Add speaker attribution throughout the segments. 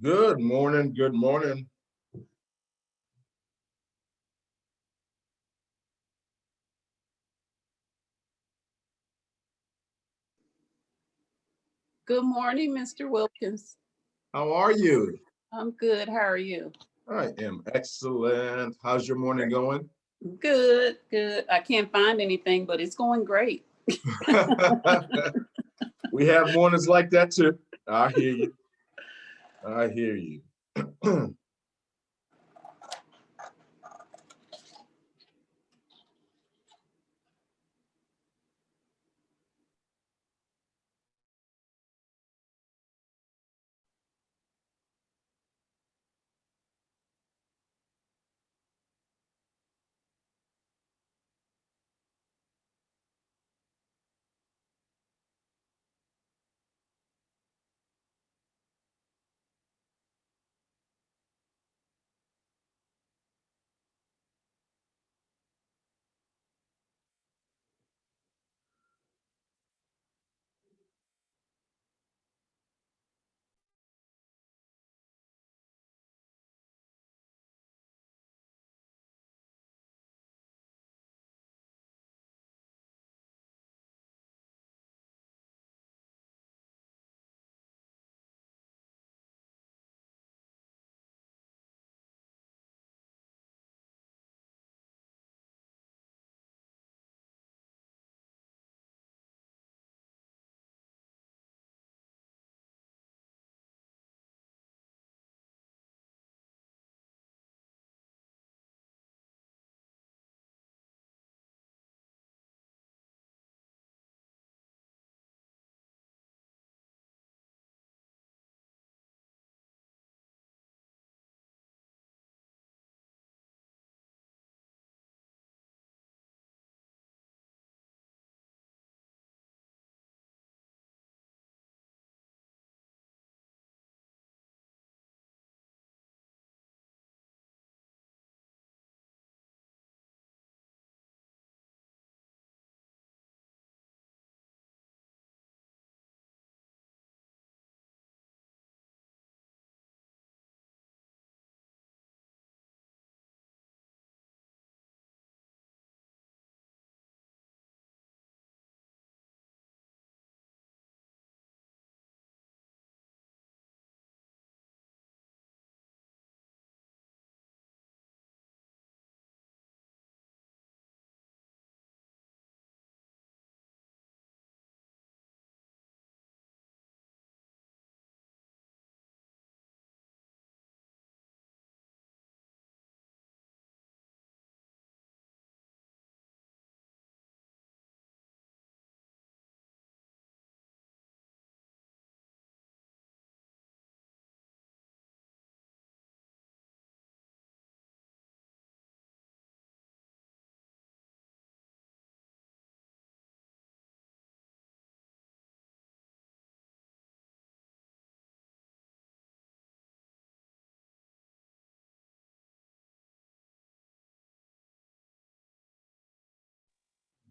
Speaker 1: Good morning. Good morning.
Speaker 2: Good morning, Mr. Wilkins.
Speaker 1: How are you?
Speaker 2: I'm good. How are you?
Speaker 1: I am excellent. How's your morning going?
Speaker 2: Good, good. I can't find anything, but it's going great.
Speaker 1: We have mornings like that too. I hear you. I hear you.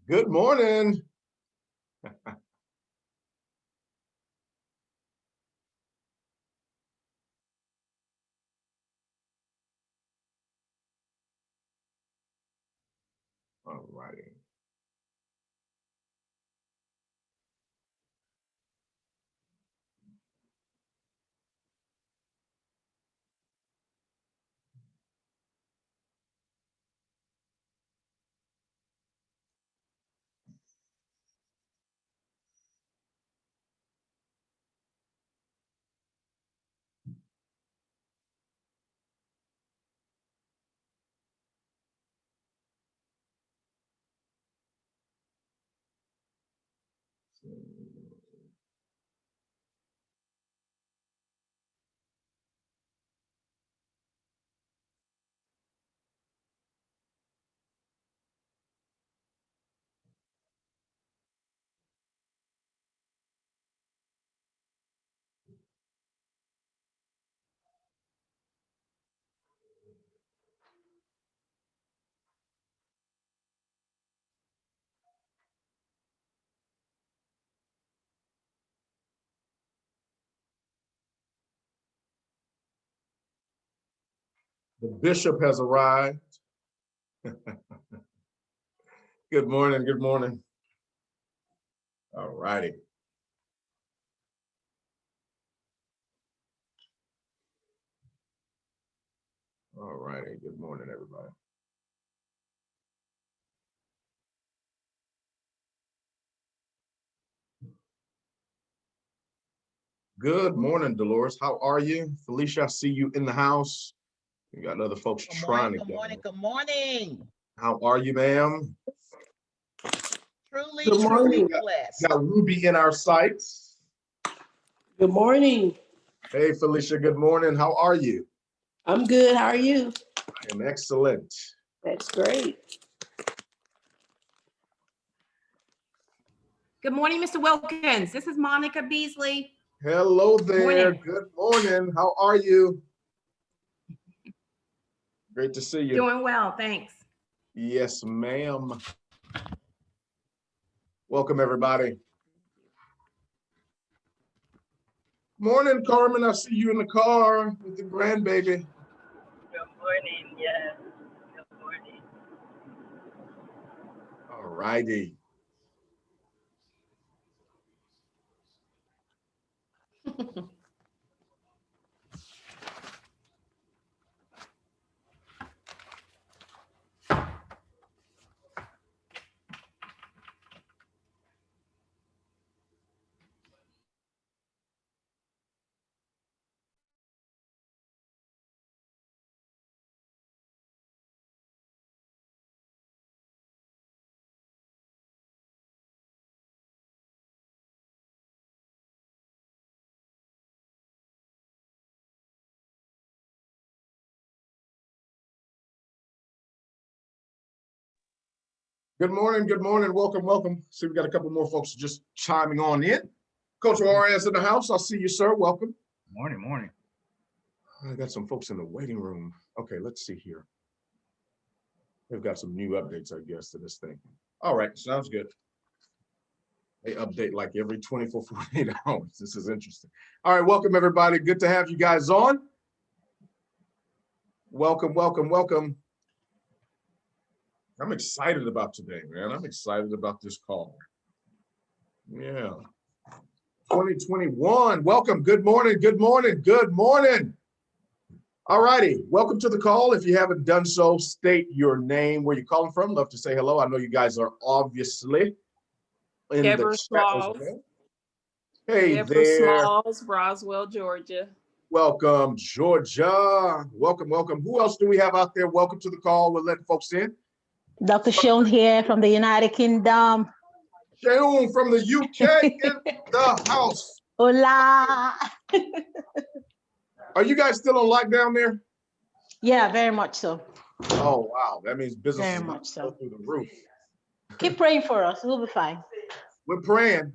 Speaker 1: Good morning. All righty. The bishop has arrived. Good morning, good morning. All righty. All righty, good morning, everybody. Good morning, Dolores. How are you? Felicia, I see you in the house. We got other folks trying to get.
Speaker 3: Good morning, good morning.
Speaker 1: How are you, ma'am?
Speaker 3: Truly,
Speaker 1: Good morning.
Speaker 3: truly blessed.
Speaker 1: Got Ruby in our sights.
Speaker 4: Good morning.
Speaker 1: Hey, Felicia, good morning. How are you?
Speaker 4: I'm good. How are you?
Speaker 1: I am excellent.
Speaker 4: That's great.
Speaker 5: Good morning, Mr. Wilkins. This is Monica Beasley.
Speaker 1: Hello there.
Speaker 5: Morning.
Speaker 1: Good morning. How are you? Great to see you.
Speaker 5: Doing well, thanks.
Speaker 1: Yes, ma'am. Welcome, everybody. Morning, Carmen. I see you in the car with the grandbaby.
Speaker 6: Good morning, yes. Good morning.
Speaker 1: All righty. Good morning, good morning. Welcome, welcome. See, we got a couple more folks just chiming on in. Coach Juarez in the house. I see you, sir. Welcome.
Speaker 7: Morning, morning.
Speaker 1: I got some folks in the waiting room. Okay, let's see here. They've got some new updates, I guess, to this thing. All right, sounds good. They update like every 24, 48 hours. This is interesting. All right, welcome, everybody. Good to have you guys on. Welcome, welcome, welcome. I'm excited about today, man. I'm excited about this call. Yeah. 2021. Welcome. Good morning. Good morning. Good morning. All righty. Welcome to the call. If you haven't done so, state your name, where you're calling from. Love to say hello. I know you guys are obviously in
Speaker 2: Deborah
Speaker 1: the chat as
Speaker 2: Smalls.
Speaker 1: well. Hey
Speaker 2: Deborah
Speaker 1: there.
Speaker 2: Smalls, Roswell, Georgia.
Speaker 1: Welcome, Georgia. Welcome, welcome. Who else do we have out there? Welcome to the call. We're letting folks in.
Speaker 8: Dr. Shone here from the United Kingdom.
Speaker 1: Shaun from the UK in the house.
Speaker 8: Hola.
Speaker 1: Are you guys still on lockdown there?
Speaker 8: Yeah, very much so.
Speaker 1: Oh, wow. That means business
Speaker 8: Very
Speaker 1: is
Speaker 8: much so.
Speaker 1: go through the roof.
Speaker 8: Keep praying for us. We'll be fine.
Speaker 1: We're praying.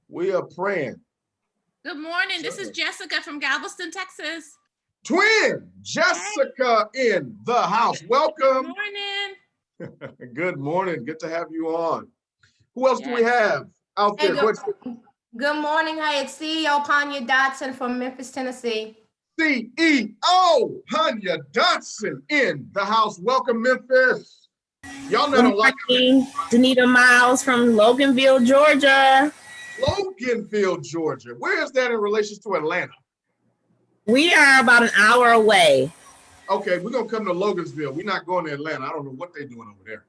Speaker 1: We are praying.
Speaker 5: Good morning. This is Jessica from Galveston, Texas.
Speaker 1: Twin Jessica in the house.
Speaker 5: Good
Speaker 1: Welcome.
Speaker 5: morning.
Speaker 1: Good morning. Good to have you on. Who else do we have out
Speaker 9: Hey,
Speaker 1: there?
Speaker 9: good morning. Hi, it's CEO Panya Dotson from Memphis, Tennessee.
Speaker 1: CEO Hanya Dotson in the house. Welcome, Memphis. Y'all know don't like
Speaker 6: Danita Miles from Loganville, Georgia.
Speaker 1: Loganville, Georgia. Where is that in relation to Atlanta?
Speaker 6: We are about an hour away.
Speaker 1: Okay, we're gonna come to Loganville. We're not going to Atlanta. I don't know what they're doing over there.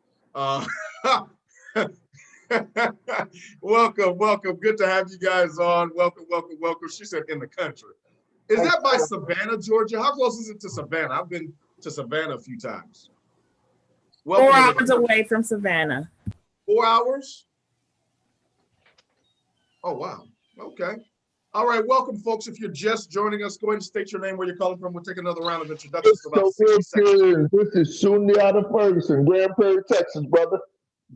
Speaker 1: Welcome, welcome. Good to have you guys on. Welcome, welcome, welcome. She said in the country. Is that by Savannah, Georgia? How close is it to Savannah? I've been to Savannah a few times. Welcome,
Speaker 6: 4
Speaker 1: everybody.
Speaker 6: hours away from Savannah.
Speaker 1: 4 hours? Oh, wow. Okay. All right. Welcome, folks. If you're just joining us, go ahead and state your name, where you're calling from. We'll take another round of introductions for about 60 seconds.
Speaker 10: This is Sunday out of Ferguson, Grand Prairie, Texas, brother.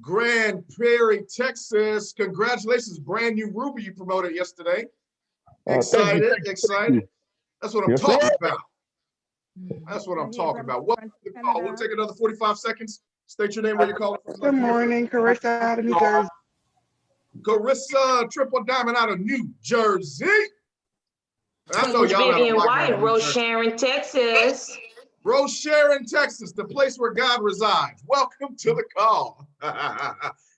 Speaker 1: Grand Prairie, Texas. Congratulations. Brand new Ruby you promoted yesterday. Excited, excited. That's what I'm talking about. That's what I'm talking about. Welcome to the call. We'll take another 45 seconds. State your name, where you're calling from.
Speaker 11: Good morning, Carissa out of New Jersey.
Speaker 1: Carissa, Triple Diamond out of New Jersey. I know y'all
Speaker 9: Vivian
Speaker 1: not
Speaker 9: White, Rose Sharon, Texas.
Speaker 1: Rose Sharon, Texas, the place where God resides. Welcome to the call.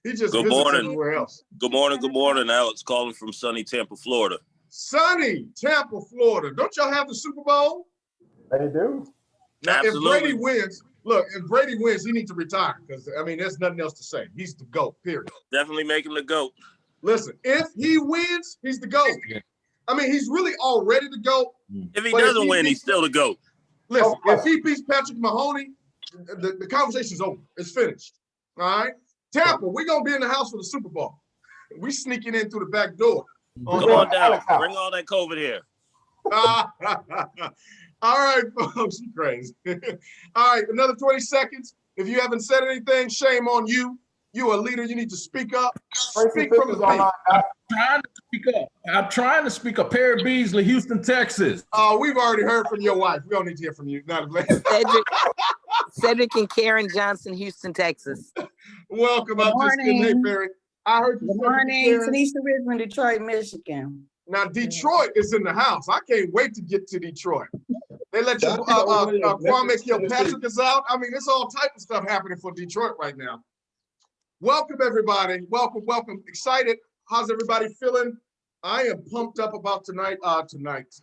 Speaker 1: He just
Speaker 3: Good
Speaker 1: visits
Speaker 3: morning.
Speaker 1: everywhere else.
Speaker 3: Good morning. Alex calling from sunny Tampa, Florida.
Speaker 1: Sunny Tampa, Florida. Don't y'all have the Super Bowl?
Speaker 10: They do.
Speaker 1: Now,
Speaker 3: Absolutely.
Speaker 1: if Brady wins, look, if Brady wins, he needs to retire because, I mean, there's nothing else to say. He's the GOAT, period.
Speaker 3: Definitely making the GOAT.
Speaker 1: Listen, if he wins, he's the GOAT. I mean, he's really already the GOAT.
Speaker 3: If he doesn't win, he's still the GOAT.
Speaker 1: Listen, if he beats Patrick Mahoney, the conversation's over. It's finished. All right? Tampa, we're going to be in the house for the Super Bowl. We sneaking in through the back door.
Speaker 3: Come on down. Bring all that COVID here.
Speaker 1: All right, folks, you crazy. All right, another 20 seconds. If you haven't said anything, shame on you. You're a leader. You need to speak up. Speak from the peak.
Speaker 7: I'm trying to speak up. Perry Beasley, Houston, Texas.
Speaker 1: Oh, we've already heard from your wife. We don't need to hear from you. Not
Speaker 12: Cedric and Karen Johnson, Houston, Texas.
Speaker 1: Welcome. I'm just kidding. Hey, Perry. I heard you.
Speaker 13: Good morning. Tanisha Richmond, Detroit, Michigan.
Speaker 1: Now, Detroit is in the house. I can't wait to get to Detroit. They let you, Kwame Kilpatrick is out. I mean, there's all type of stuff happening for Detroit right now. Welcome, everybody. Welcome. Excited. How's everybody feeling? I am pumped up about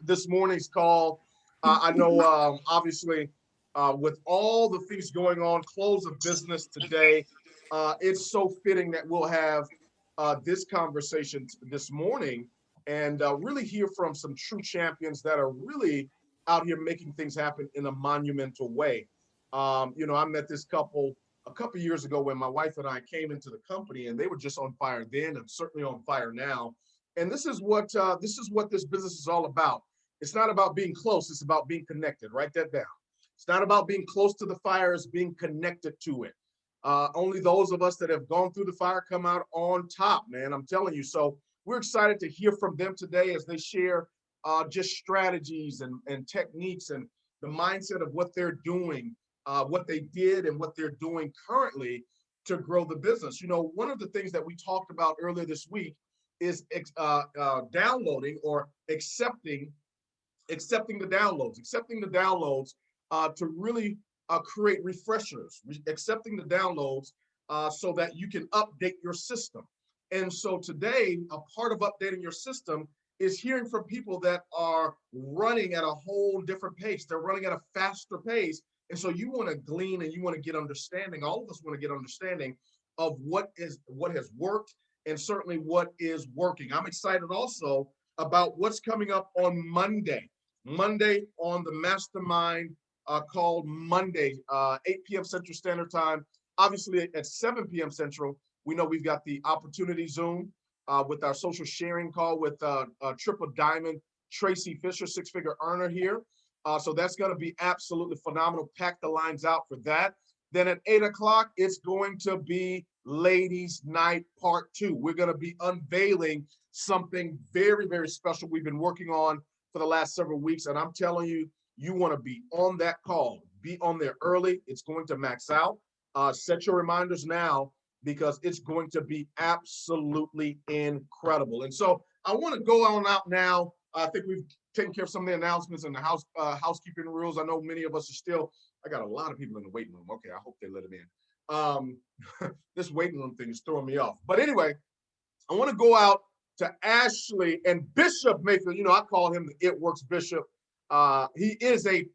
Speaker 1: this morning's call. I know, obviously, with all the things going on, close of business today, it's so fitting that we'll have this conversation this morning and really hear from some true champions that are really out here making things happen in a monumental way. You know, I met this couple a couple years ago when my wife and I came into the company, and they were just on fire then and certainly on fire now. And this is what this business is all about. It's not about being close, it's about being connected. Write that down. It's not about being close to the fire, it's being connected to it. Only those of us that have gone through the fire come out on top, man. I'm telling you. So we're excited to hear from them today as they share just strategies and techniques and the mindset of what they're doing, what they did and what they're doing currently to grow the business. You know, one of the things that we talked about earlier this week is downloading or accepting the downloads to really create refreshers, accepting the downloads so that you can update your system. And so today, a part of updating your system is hearing from people that are running at a whole different pace. They're running at a faster pace. And so you want to glean and you want to get understanding. All of us want to get understanding of what has worked and certainly what is working. I'm excited also about what's coming up on Monday on the Mastermind called Monday, 8 p.m. Central Standard Time. Obviously at 7 p.m. Central, we know we've got the Opportunity Zoom with our social sharing call with Triple Diamond Tracy Fisher, six-figure earner here. So that's going to be absolutely phenomenal. Pack the lines out for that. Then at 8 o'clock, it's going to be Ladies Night Part 2. We're going to be unveiling something very, very special we've been working on for the last several weeks. And I'm telling you, you want to be on that call. Be on there early. It's going to max out. Set your reminders now because it's going to be absolutely incredible. And so I want to go on out now. I think we've taken care of some of the announcements and the housekeeping rules. I know many of us are still, I got a lot of people in the waiting room. Okay, I hope they let them in. This waiting room thing is throwing me off. But anyway, I want to go out to Ashley and Bishop Mayfield. You know, I call him the It Works Bishop. He is a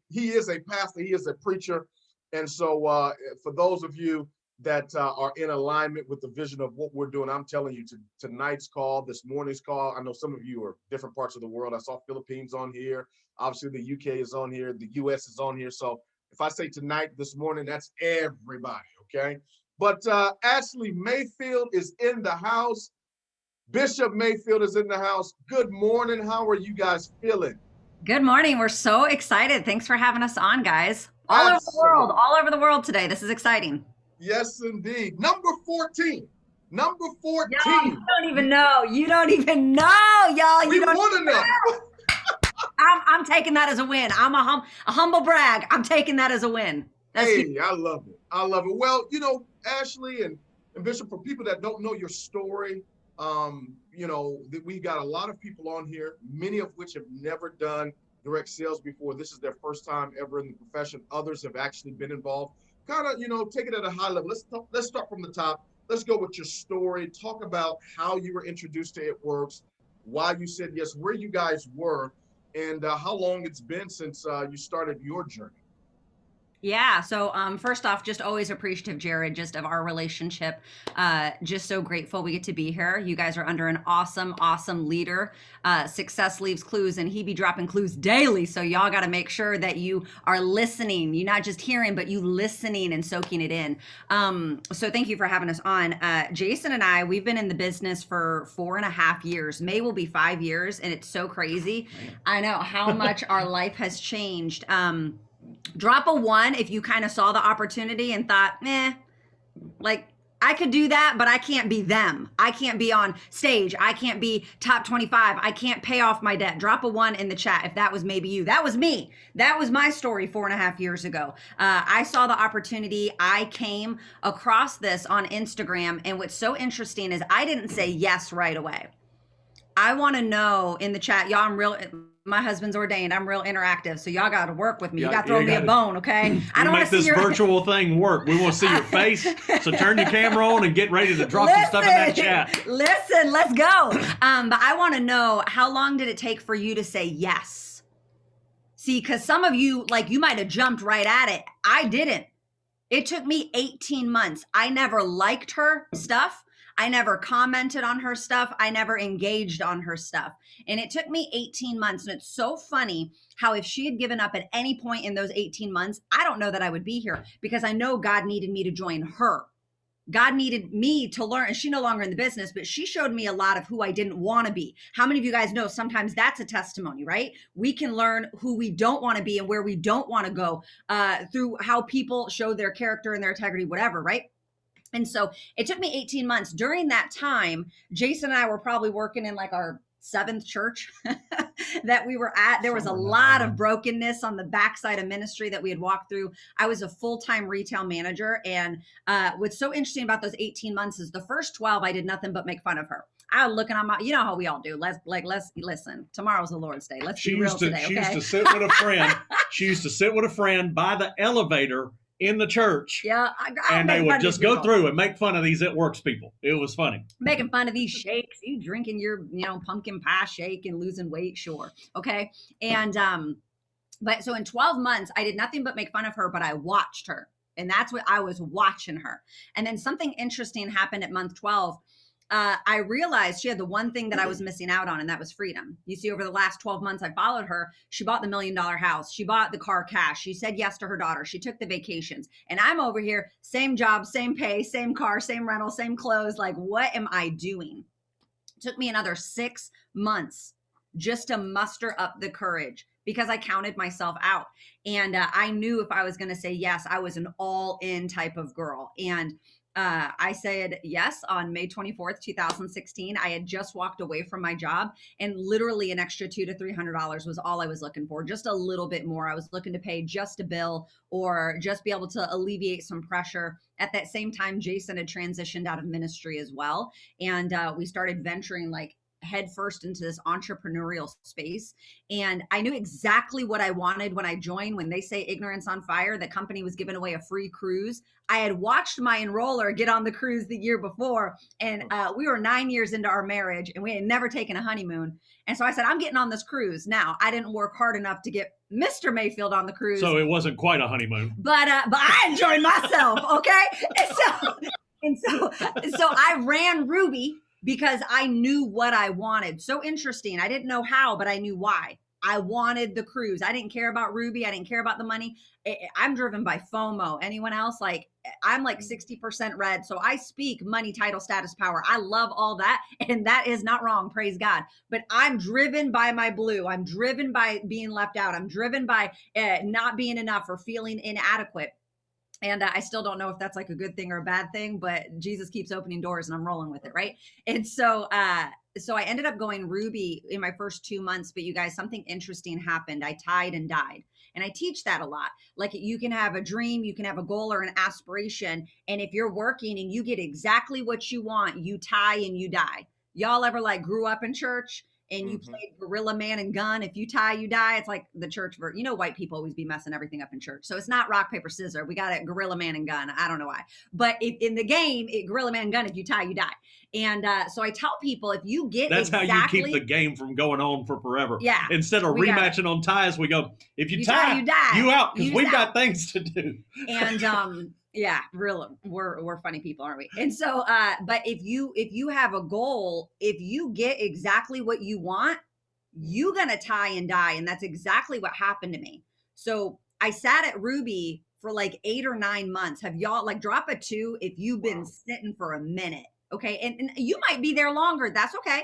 Speaker 1: pastor. He is a preacher. And so for those of you that are in alignment with the vision of what we're doing, I'm telling you, tonight's call, this morning's call, I know some of you are different parts of the world. I saw Philippines on here. Obviously, the UK is on here. The US is on here. So if I say tonight, this morning, that's everybody, okay? But Ashley Mayfield is in the house. Bishop Mayfield is in the house. Good morning. How are you guys feeling?
Speaker 14: Good morning. We're so excited. Thanks for having us on, guys. All over the world today. This is exciting.
Speaker 1: Yes, indeed. Number 14. Number 14.
Speaker 14: No, you don't even know. You don't even know, y'all.
Speaker 1: We want to know.
Speaker 14: I'm taking that as a win. I'm a humble brag. I'm taking that as a win.
Speaker 1: Hey, I love it. I love it. Well, you know, Ashley and Bishop, for people that don't know your story, you know, we got a lot of people on here, many of which have never done direct sales before. This is their first time ever in the profession. Others have actually been involved. Kind of, take it at a high level. Let's start from the top. Let's go with your story. Talk about how you were introduced to It Works, why you said yes, where you guys were, and how long it's been since you started your journey.
Speaker 14: Yeah. So first off, just always appreciative, Jared, just of our relationship. Just so grateful we get to be here. You guys are under an awesome, awesome leader. Success leaves clues, and he be dropping clues daily. So y'all got to make sure that you are listening. You're not just hearing, but you listening and soaking it in. So thank you for having us on. Jason and I, we've been in the business for 4.5 years. May will be 5 years, and it's so crazy. I know how much our life has changed. Drop a 1 if you kind of saw the opportunity and thought, like I could do that, but I can't be them. I can't be on stage. I can't be top 25. I can't pay off my debt. Drop a 1 in the chat if that was maybe you. That was me. That was my story 4.5 years ago. I saw the opportunity. I came across this on Instagram. And what's so interesting is I didn't say yes right away. I want to know in the chat, y'all, my husband's ordained. I'm real interactive. So y'all got to work with me. You got to throw me a bone, okay?
Speaker 15: I don't want to see your virtual thing work. We want to see your face. So turn your camera on and get ready to drop some stuff in that chat.
Speaker 14: Listen, let's go. But I want to know, how long did it take for you to say yes? See, because some of you, like, you might have jumped right at it. I didn't. It took me 18 months. I never liked her stuff. I never commented on her stuff. I never engaged on her stuff. And it took me 18 months. And it's so funny how if she had given up at any point in those 18 months, I don't know that I would be here, because I know God needed me to join her. God needed me to learn, and she's no longer in the business, but she showed me a lot of who I didn't want to be. How many of you guys know sometimes that's a testimony, right? We can learn who we don't want to be and where we don't want to go through how people show their character and their integrity, whatever, right? And so it took me 18 months. During that time, Jason and I were probably working in like our 7th church that we were at. There was a lot of brokenness on the backside of ministry that we had walked through. I was a full-time retail manager. And what's so interesting about those 18 months is the first 12, I did nothing but make fun of her. I was looking on my, you know how we all do. Let's listen. Tomorrow's the Lord's Day. Let's be real today.
Speaker 15: She used to sit with a friend. She used to sit with a friend by the elevator in the church.
Speaker 14: Yeah.
Speaker 15: And they would just go through and make fun of these It Works people. It was funny.
Speaker 14: Making fun of these shakes, you drinking your, pumpkin pie shake and losing weight. Sure. Okay. And, but so in 12 months, I did nothing but make fun of her, but I watched her. And that's what I was watching her. And then something interesting happened at month 12. I realized she had the one thing that I was missing out on, and that was freedom. You see, over the last 12 months, I followed her. She bought the $1 million house. She bought the car cash. She said yes to her daughter. She took the vacations. And I'm over here, same job, same pay, same car, same rental, same clothes. Like, what am I doing? It took me another 6 months just to muster up the courage, because I counted myself out. And I knew if I was going to say yes, I was an all-in type of girl. And I said yes on May 24th, 2016. I had just walked away from my job, and literally an extra $200 to $300 was all I was looking for. Just a little bit more. I was looking to pay just a bill or just be able to alleviate some pressure. At that same time, Jason had transitioned out of ministry as well. And we started venturing like headfirst into this entrepreneurial space. And I knew exactly what I wanted when I joined. When they say ignorance on fire, the company was giving away a free cruise. I had watched my enroller get on the cruise the year before, and we were 9 years into our marriage, and we had never taken a honeymoon. And so I said, I'm getting on this cruise. Now, I didn't work hard enough to get Mr. Mayfield on the cruise.
Speaker 15: So it wasn't quite a honeymoon.
Speaker 14: But I enjoyed myself, okay? And so I ran Ruby because I knew what I wanted. So interesting. I didn't know how, but I knew why. I wanted the cruise. I didn't care about Ruby. I didn't care about the money. I'm driven by FOMO. Anyone else? Like, I'm like 60% red. So I speak money, title, status, power. I love all that. And that is not wrong. Praise God. But I'm driven by my blue. I'm driven by being left out. I'm driven by not being enough or feeling inadequate. And I still don't know if that's like a good thing or a bad thing, but Jesus keeps opening doors and I'm rolling with it, right? And so I ended up going Ruby in my first 2 months, but you guys, something interesting happened. I tied and died. And I teach that a lot. Like, you can have a dream, you can have a goal or an aspiration. And if you're working and you get exactly what you want, you tie and you die. Y'all ever like grew up in church and you played gorilla man and gun. If you tie, you die. It's like the church version. You know, white people always be messing everything up in church. So it's not rock, paper, scissors. We got it gorilla man and gun. I don't know why. But in the game, gorilla man and gun, if you tie, you die. And so I tell people, if you get
Speaker 15: That's how you keep the game from going on for forever.
Speaker 14: Yeah.
Speaker 15: Instead of rematching on ties, we go, if you tie, you die. You out, because we've got things to do.
Speaker 14: And yeah, really, we're funny people, aren't we? And so, but if you have a goal, if you get exactly what you want, you're gonna tie and die, and that's exactly what happened to me. So I sat at Ruby for like 8 or 9 months. Have y'all like drop a 2 if you've been sitting for a minute? Okay, and you might be there longer. That's okay,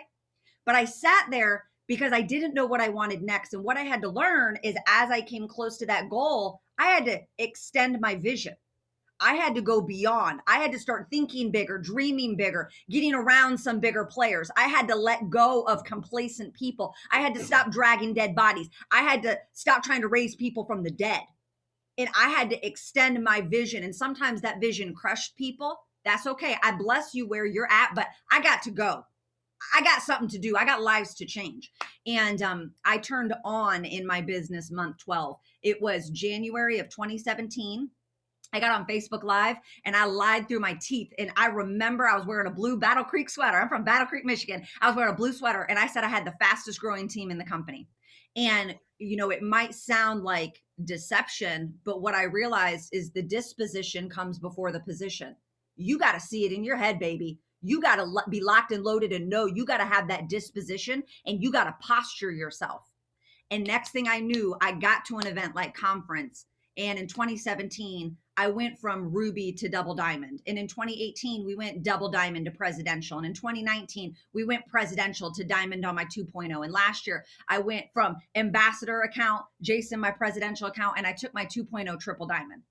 Speaker 14: but I sat there because I didn't know what I wanted next, and what I had to learn is as I came close to that goal, I had to extend my vision. I had to go beyond. I had to start thinking bigger, dreaming bigger, getting around some bigger players. I had to let go of complacent people. I had to stop dragging dead bodies. I had to stop trying to raise people from the dead. And I had to extend my vision. And sometimes that vision crushed people. That's okay. I bless you where you're at, but I got to go. I got something to do. I got lives to change. And I turned on in my business month 12. It was January of 2017. I got on Facebook Live and I lied through my teeth. And I remember I was wearing a blue Battle Creek sweater. I'm from Battle Creek, Michigan. I was wearing a blue sweater and I said I had the fastest growing team in the company. And, you know, it might sound like deception, but what I realized is the disposition comes before the position. You got to see it in your head, baby. You got to be locked and loaded and know you got to have that disposition and you got to posture yourself. And next thing I knew, I got to an event like conference. And in 2017, I went from Ruby to Double Diamond. And in 2018, we went Double Diamond to Presidential. And in 2019, we went Presidential to Diamond on my 2.0. And last year, I went from Ambassador account, Jason, my Presidential account, and I took my 2.0 Triple Diamond.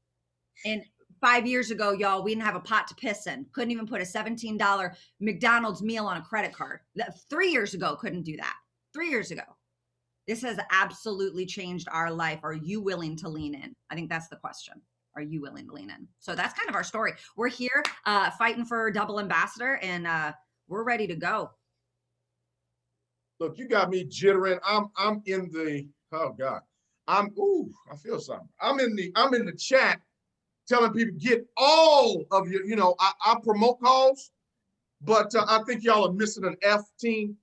Speaker 14: And 5 years ago, y'all, we didn't have a pot to piss in. Couldn't even put a $17 McDonald's meal on a credit card. 3 years ago, couldn't do that. 3 years ago. This has absolutely changed our life. Are you willing to lean in? I think that's the question. Are you willing to lean in? So that's kind of our story. We're here fighting for Double Ambassador, and we're ready to go.
Speaker 1: Look, you got me jittering. I'm in the, oh God. I feel something. I'm in the chat telling people get all of your, you know, I promote calls, but I think y'all are missing an F team.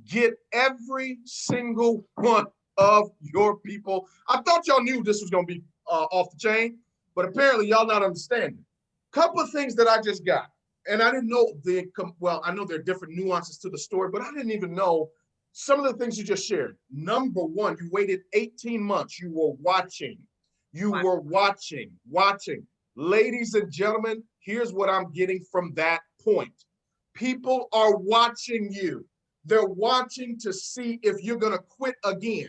Speaker 1: Get every single one of your people. I thought y'all knew this was going to be off the chain, but apparently y'all not understanding. Couple of things that I just got, and I didn't know I know there are different nuances to the story, but I didn't even know some of the things you just shared. Number one, you waited 18 months. You were watching. Were watching. Ladies and gentlemen, here's what I'm getting from that point. People are watching you. They're watching to see if you're going to quit again.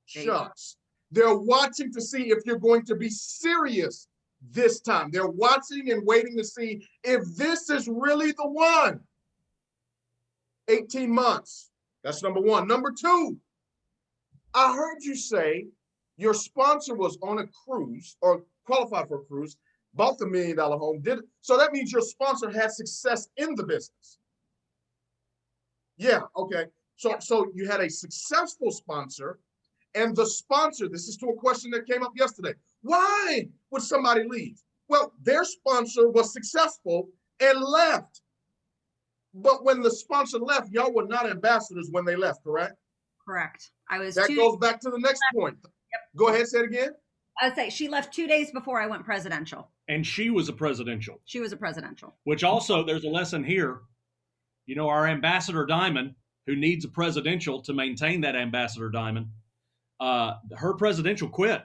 Speaker 1: Shucks. They're watching to see if you're going to be serious this time. They're watching and waiting to see if this is really the one. 18 months. That's number one. Number two, I heard you say your sponsor was on a cruise or qualified for a cruise, bought the $1 million home. So that means your sponsor had success in the business. Yeah, okay. So you had a successful sponsor, and the sponsor, this is to a question that came up yesterday. Why would somebody leave? Well, their sponsor was successful and left. But when the sponsor left, y'all were not ambassadors when they left, correct?
Speaker 14: Correct.
Speaker 1: That goes back to the next point. Yep. Go ahead, say it again.
Speaker 14: I would say she left 2 days before I went presidential.
Speaker 15: And she was a presidential.
Speaker 14: She was a presidential.
Speaker 15: Which also, there's a lesson here. You know, our ambassador diamond, who needs a presidential to maintain that ambassador diamond, her presidential quit.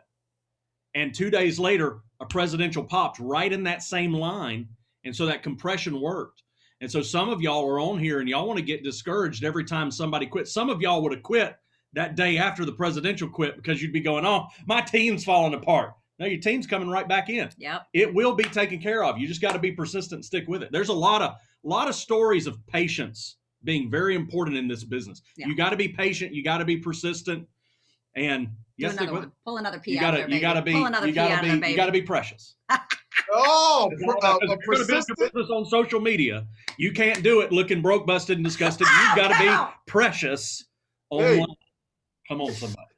Speaker 15: And 2 days later, a presidential popped right in that same line. And so that compression worked. And so some of y'all are on here and y'all want to get discouraged every time somebody quits. Some of y'all would have quit that day after the presidential quit because you'd be going, oh, my team's falling apart. No, your team's coming right back in.
Speaker 14: Yep.
Speaker 15: It will be taken care of. You just got to be persistent and stick with it. There's a lot of stories of patience being very important in this business. Yeah. You got to be patient. You got to be persistent. And yes, stick with it.
Speaker 14: Pull another pee out of there, baby.
Speaker 15: You got to be precious.
Speaker 1: Persistent
Speaker 15: business on social media. You can't do it looking broke, busted, and disgusted. You've got to be precious
Speaker 1: Hey.
Speaker 15: Come on, somebody.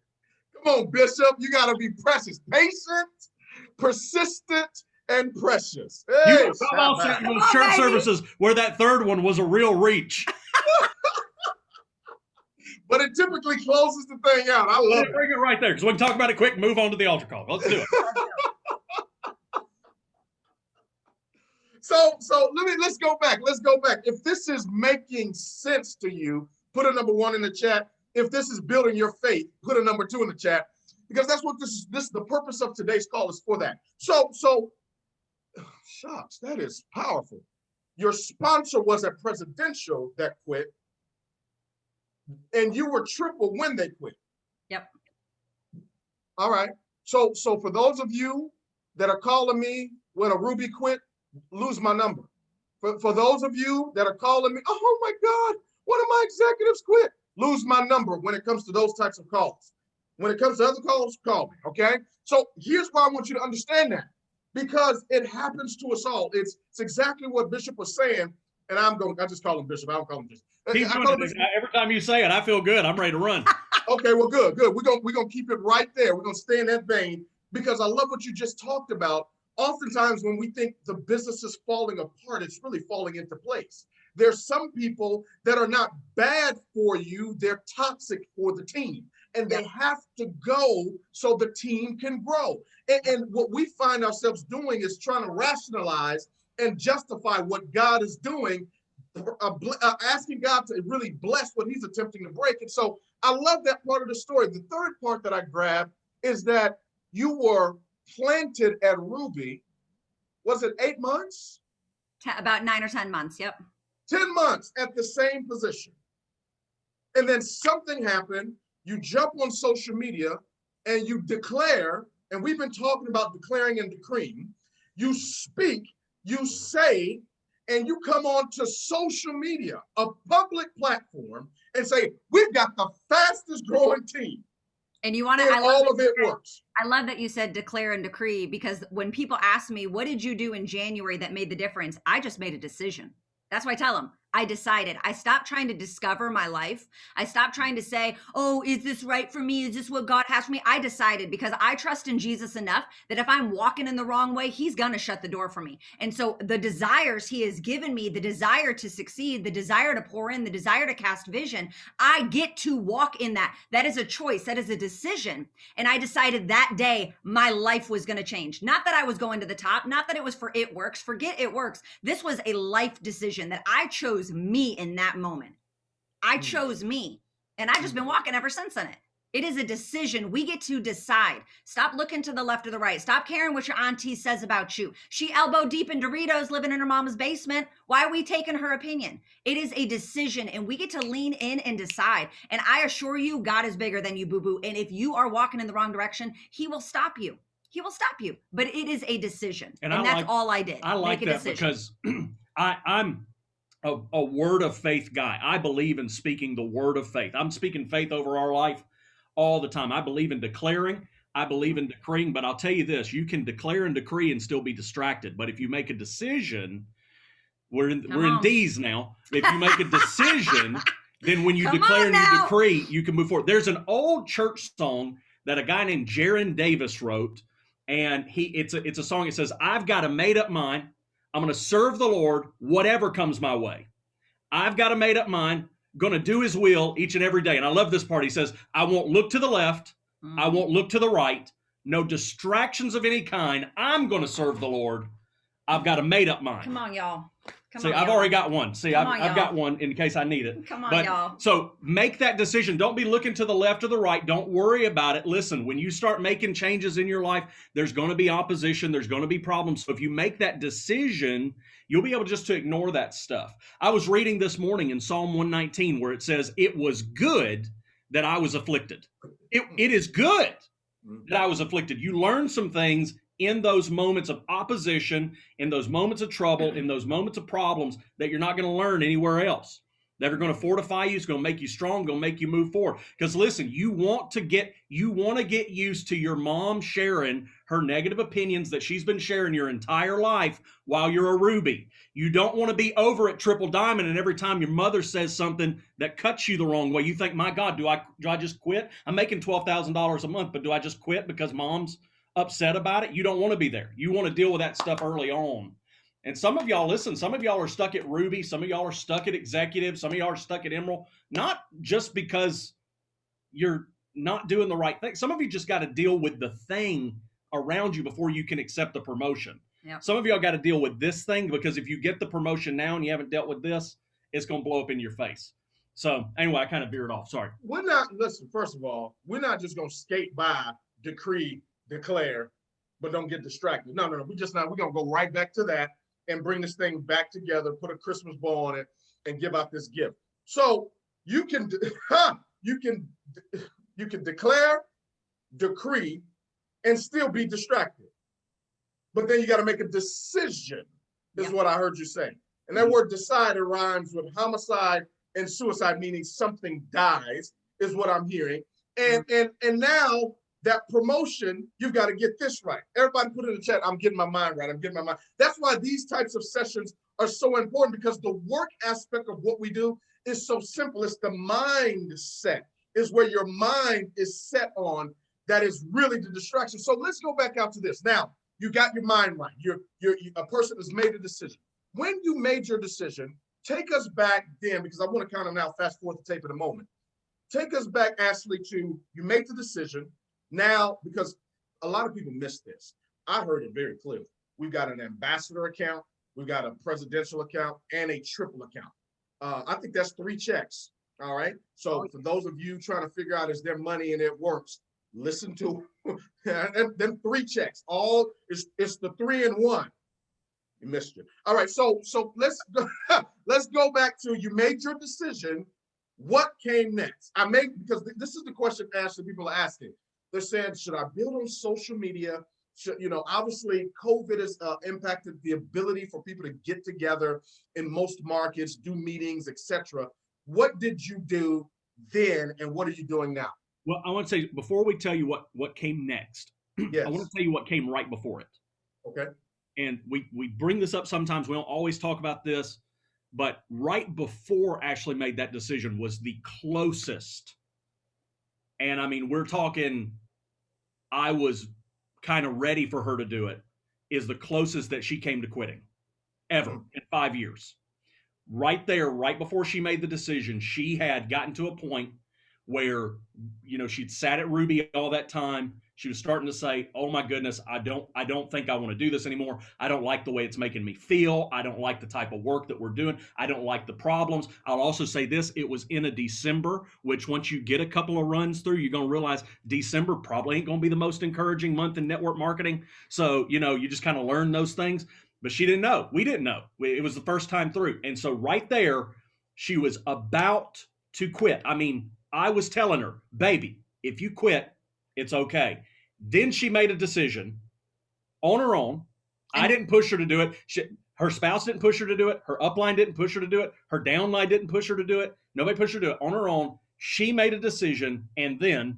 Speaker 1: Come on, Bishop. You got to be precious, patient, persistent, and precious.
Speaker 15: You
Speaker 1: Hey,
Speaker 15: come on, those church services where that third one was a real reach.
Speaker 1: But it typically closes the thing out. I love it.
Speaker 15: Bring it right there, because we can talk about it quick and move on to the altar call. Let's do it.
Speaker 1: So let's go back. Let's go back. If this is making sense to you, put a number 1 in the chat. If this is building your faith, put a number 2 in the chat, because that's what this is. The purpose of today's call is for that. So shucks, that is powerful. Your sponsor was a presidential that quit, and you were triple when they quit.
Speaker 14: Yep.
Speaker 1: All right. So for those of you that are calling me when a Ruby quit, lose my number. For those of you that are calling me, oh my God, one of my executives quit, lose my number when it comes to those types of calls. When it comes to other calls, call me, okay? So here's why I want you to understand that, because it happens to us all. It's exactly what Bishop was saying, and I just call him Bishop. I don't call him Bishop.
Speaker 15: Every time you say it, I feel good. I'm ready to run.
Speaker 1: Okay, well, good. We're gonna keep it right there. We're gonna stay in that vein, because I love what you just talked about. Oftentimes when we think the business is falling apart, it's really falling into place. There's some people that are not bad for you, they're toxic for the team. And they have to go so the team can grow. And what we find ourselves doing is trying to rationalize and justify what God is doing, asking God to really bless what he's attempting to break. And so I love that part of the story. The third part that I grabbed is that you were planted at Ruby, was it 8 months?
Speaker 14: About 9 or 10 months, yep.
Speaker 1: 10 months at the same position. And then something happened, you jump on social media and you declare, and we've been talking about declaring and decreeing, you speak, you say, and you come on to social media, a public platform, and say, we've got the fastest growing team.
Speaker 14: And you want to,
Speaker 1: all of it works.
Speaker 14: I love that you said declare and decree, because when people ask me, what did you do in January that made the difference? I just made a decision. That's why I tell them, I decided. I stopped trying to discover my life. I stopped trying to say, oh, is this right for me? Is this what God has for me? I decided, because I trust in Jesus enough that if I'm walking in the wrong way, he's going to shut the door for me. And so the desires he has given me, the desire to succeed, the desire to pour in, the desire to cast vision, I get to walk in that. That is a choice. That is a decision. And I decided that day my life was going to change. Not that I was going to the top, not that it was for it works. Forget it works. This was a life decision that I chose me in that moment. I chose me, and I've just been walking ever since in it. It is a decision. We get to decide. Stop looking to the left or the right. Stop caring what your auntie says about you. She elbow deep in Doritos living in her mama's basement. Why are we taking her opinion? It is a decision, and we get to lean in and decide. And I assure you, God is bigger than you, boo-boo. And if you are walking in the wrong direction, he will stop you. He will stop you. But it is a decision. And that's all I did.
Speaker 15: I like that because I'm a word of faith guy. I believe in speaking the word of faith. I'm speaking faith over our life all the time. I believe in declaring. I believe in decreeing. But I'll tell you this, you can declare and decree and still be distracted. But if you make a decision, we're in D's now. If you make a decision, then when you declare and you decree, you can move forward. There's an old church song that a guy named Jaron Davis wrote. And it's a song. It says, I've got a made up mind. I'm going to serve the Lord, whatever comes my way. I've got a made up mind, going to do his will each and every day. And I love this part. He says, I won't look to the left. I won't look to the right. No distractions of any kind. I'm going to serve the Lord. I've got a made up mind.
Speaker 14: Come on, y'all.
Speaker 15: I've already got one. I've got one in case I need it.
Speaker 14: Come on, y'all.
Speaker 15: So make that decision. Don't be looking to the left or the right. Don't worry about it. Listen, when you start making changes in your life, there's going to be opposition. There's going to be problems. So if you make that decision, you'll be able just to ignore that stuff. I was reading this morning in Psalm 119 where it says, it was good that I was afflicted. It is good that I was afflicted. You learn some things in those moments of opposition, in those moments of trouble, in those moments of problems that you're not going to learn anywhere else. that are going to fortify you. It's going to make you strong, going to make you move forward. Because listen, you want to get used to your mom sharing her negative opinions that she's been sharing your entire life while you're a Ruby. You don't want to be over at Triple Diamond, and every time your mother says something that cuts you the wrong way, you think, my God, do I just quit? I'm making $12,000 a month, but do I just quit because mom's upset about it? You don't want to be there. You want to deal with that stuff early on. And some of y'all, listen, some of y'all are stuck at Ruby. Some of y'all are stuck at Executive. Some of y'all are stuck at Emerald, not just because you're not doing the right thing. Some of you just got to deal with the thing around you before you can accept the promotion.
Speaker 14: Yep.
Speaker 15: Some of y'all got to deal with this thing, because if you get the promotion now and you haven't dealt with this, it's going to blow up in your face. So anyway, I kind of veered off. Sorry.
Speaker 1: We're not, listen, first of all, we're not just going to skate by, decree, declare, but don't get distracted. No. We're going to go right back to that and bring this thing back together, put a Christmas ball on it, and give out this gift. So you can declare, decree, and still be distracted. But then you got to make a decision, is what I heard you say. And that word decide, it rhymes with homicide and suicide, meaning something dies, is what I'm hearing. And now that promotion, you've got to get this right. Everybody put in the chat, I'm getting my mind right. I'm getting my mind. That's why these types of sessions are so important, because the work aspect of what we do is so simple. It's the mindset, is where your mind is set on. That is really the distraction. So let's go back out to this. Now, you got your mind right. You're a person has made a decision. When you made your decision, take us back then, because I want to kind of now fast forward the tape in a moment. Take us back, Ashley, to you made the decision. Now, because a lot of people miss this, I heard it very clearly. We've got an ambassador account, we've got a presidential account, and a triple account. I think that's 3 checks. All right. So for those of you trying to figure out is there money and it works, listen to them 3 checks. All it's the 3 and 1. You missed it. All right. So let's go back to you made your decision. What came next? Because this is the question Ashley people are asking. They're saying, should I build on social media? Obviously COVID has impacted the ability for people to get together in most markets, do meetings, etc. What did you do then, and what are you doing now?
Speaker 15: Well, I want to say, before we tell you what came next,
Speaker 1: yes.
Speaker 15: I want to tell you what came right before it.
Speaker 1: Okay.
Speaker 15: And we bring this up sometimes. We don't always talk about this, but right before Ashley made that decision was the closest. And I mean, we're talking, I was kind of ready for her to do it, is the closest that she came to quitting ever in 5 years. Right there, right before she made the decision, she had gotten to a point where, she'd sat at Ruby all that time. She was starting to say, oh my goodness, I don't think I want to do this anymore. I don't like the way it's making me feel. I don't like the type of work that we're doing. I don't like the problems. I'll also say this, it was in a December, which once you get a couple of runs through, you're going to realize December probably ain't going to be the most encouraging month in network marketing. So, you just kind of learn those things. But she didn't know. We didn't know. It was the first time through. And so right there, she was about to quit. I mean, I was telling her, baby, if you quit, it's okay. Then she made a decision on her own. I didn't push her to do it. Her spouse didn't push her to do it. Her upline didn't push her to do it. Her downline didn't push her to do it. Nobody pushed her to do it. On her own, she made a decision, and then.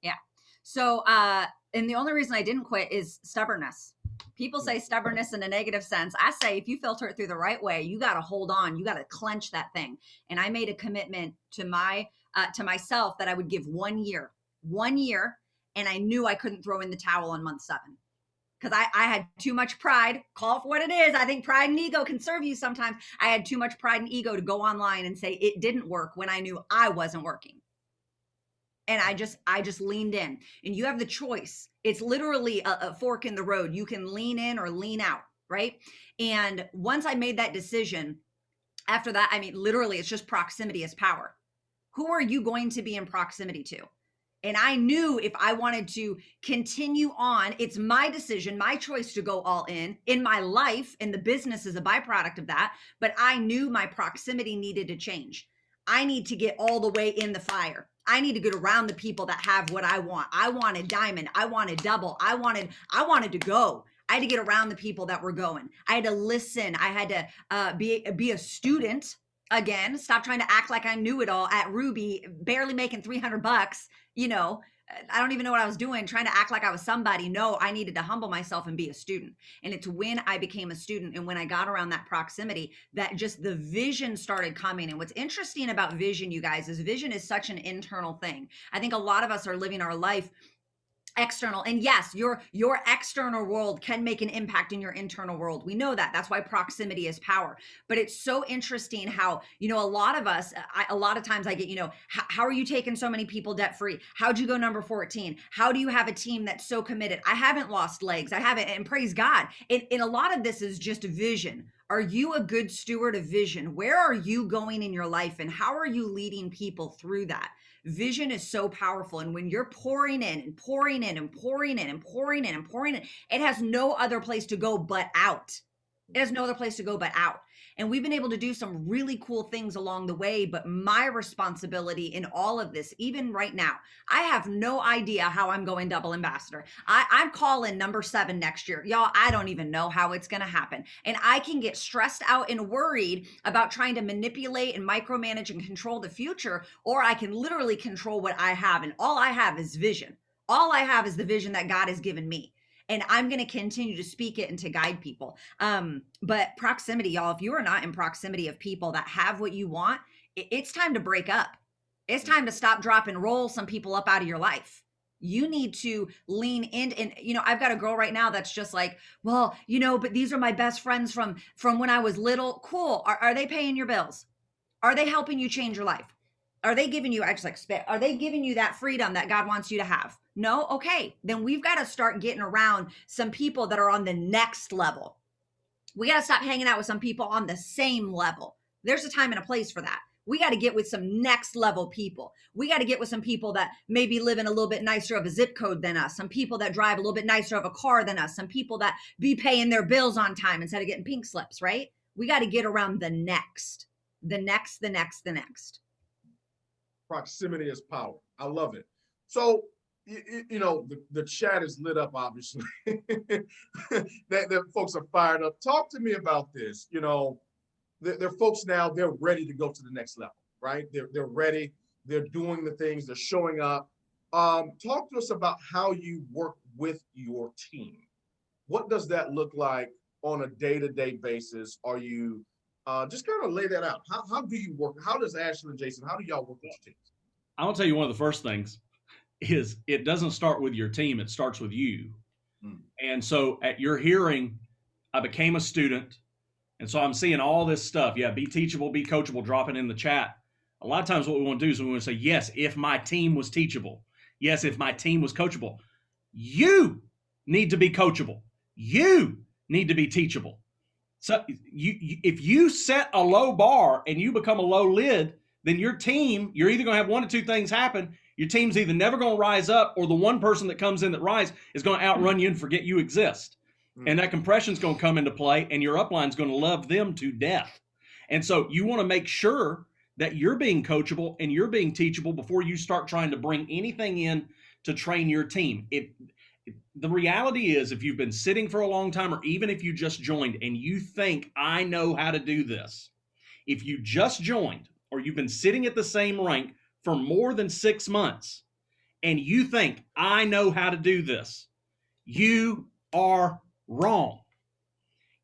Speaker 14: Yeah. So, and the only reason I didn't quit is stubbornness. People say stubbornness in a negative sense. I say, if you filter it through the right way, you got to hold on. You got to clench that thing. And I made a commitment to myself that I would give 1 year. 1 year. And I knew I couldn't throw in the towel on month 7 because I had too much pride. Call it for what it is. I think pride and ego can serve you sometimes. I had too much pride and ego to go online and say it didn't work when I knew I wasn't working. And I just leaned in. And you have the choice. It's literally a fork in the road. You can lean in or lean out, right? And once I made that decision, after that, I mean, literally, it's just proximity is power. Who are you going to be in proximity to? And I knew if I wanted to continue on, it's my decision, my choice to go all in my life, and the business is a byproduct of that. But I knew my proximity needed to change. I need to get all the way in the fire. I need to get around the people that have what I want. I wanted diamond. I wanted double. I wanted to go. I had to get around the people that were going. I had to listen. I had to be a student Again, stop trying to act like I knew it all at Ruby, barely making $300, you know. I don't even know what I was doing, trying to act like I was somebody. No, I needed to humble myself and be a student. And it's when I became a student and when I got around that proximity that just the vision started coming. And what's interesting about vision, you guys, is vision is such an internal thing. I think a lot of us are living our life external, and yes, your external world can make an impact in your internal world. We know that. That's why proximity is power. But it's so interesting how, you know, a lot of us, a lot of times I get, you know, how are you taking so many people debt free? How'd you go number 14? How do you have a team that's so committed? I haven't lost legs. I haven't, and praise God. And a lot of this is just vision. Are you a good steward of vision? Where are you going in your life, and how are you leading people through that? Vision is so powerful. And when you're pouring in and pouring in and pouring in and pouring in and pouring in, it has no other place to go but out. It has no other place to go but out. And we've been able to do some really cool things along the way. But my responsibility in all of this, even right now, I have no idea how I'm going double ambassador. I'm calling number 7 next year. Y'all, I don't even know how it's going to happen. And I can get stressed out and worried about trying to manipulate and micromanage and control the future, or I can literally control what I have. And all I have is vision. All I have is the vision that God has given me. And I'm going to continue to speak it and to guide people. But proximity, y'all, if you are not in proximity of people that have what you want, it's time to break up. It's time to stop, drop, and roll some people up out of your life. You need to lean in. And, you know, I've got a girl right now that's just like, well, you know, but these are my best friends from when I was little. Cool. Are they paying your bills? Are they helping you change your life? Are they giving you, are they giving you that freedom that God wants you to have? No? Okay. Then we've got to start getting around some people that are on the next level. We got to stop hanging out with some people on the same level. There's a time and a place for that. We got to get with some next level people. We got to get with some people that maybe live in a little bit nicer of a zip code than us. Some people that drive a little bit nicer of a car than us. Some people that be paying their bills on time instead of getting pink slips, right? We got to get around the next.
Speaker 1: Proximity is power. I love it. So, you know, the chat is lit up, obviously. that folks are fired up. Talk to me about this. You know, there are folks now, they're ready to go to the next level, right? They're ready. They're doing the things. They're showing up. Talk to us about how you work with your team. What does that look like on a day-to-day basis? Are you just kind of lay that out? How do you work? How does Ashley and Jason, how do y'all work with your teams?
Speaker 15: I'll tell you one of the first things is it doesn't start with your team. It starts with you. And so at your hearing, I became a student. And so I'm seeing all this stuff. Yeah, be teachable, be coachable, dropping in the chat. A lot of times what we want to do is we want to say, yes, if my team was teachable. Yes, if my team was coachable. You need to be coachable. You need to be teachable. So if you set a low bar and you become a low lid, then your team, you're either going to have one of two things happen. Your team's either never going to rise up, or the one person that comes in that rise is going to outrun you and forget you exist. And that compression's going to come into play, and your upline's going to love them to death. And so you want to make sure that you're being coachable and you're being teachable before you start trying to bring anything in to train your team. The reality is, if you've been sitting for a long time, or even if you just joined and you think, I know how to do this, if you just joined or you've been sitting at the same rank for more than 6 months and you think, I know how to do this, you are wrong.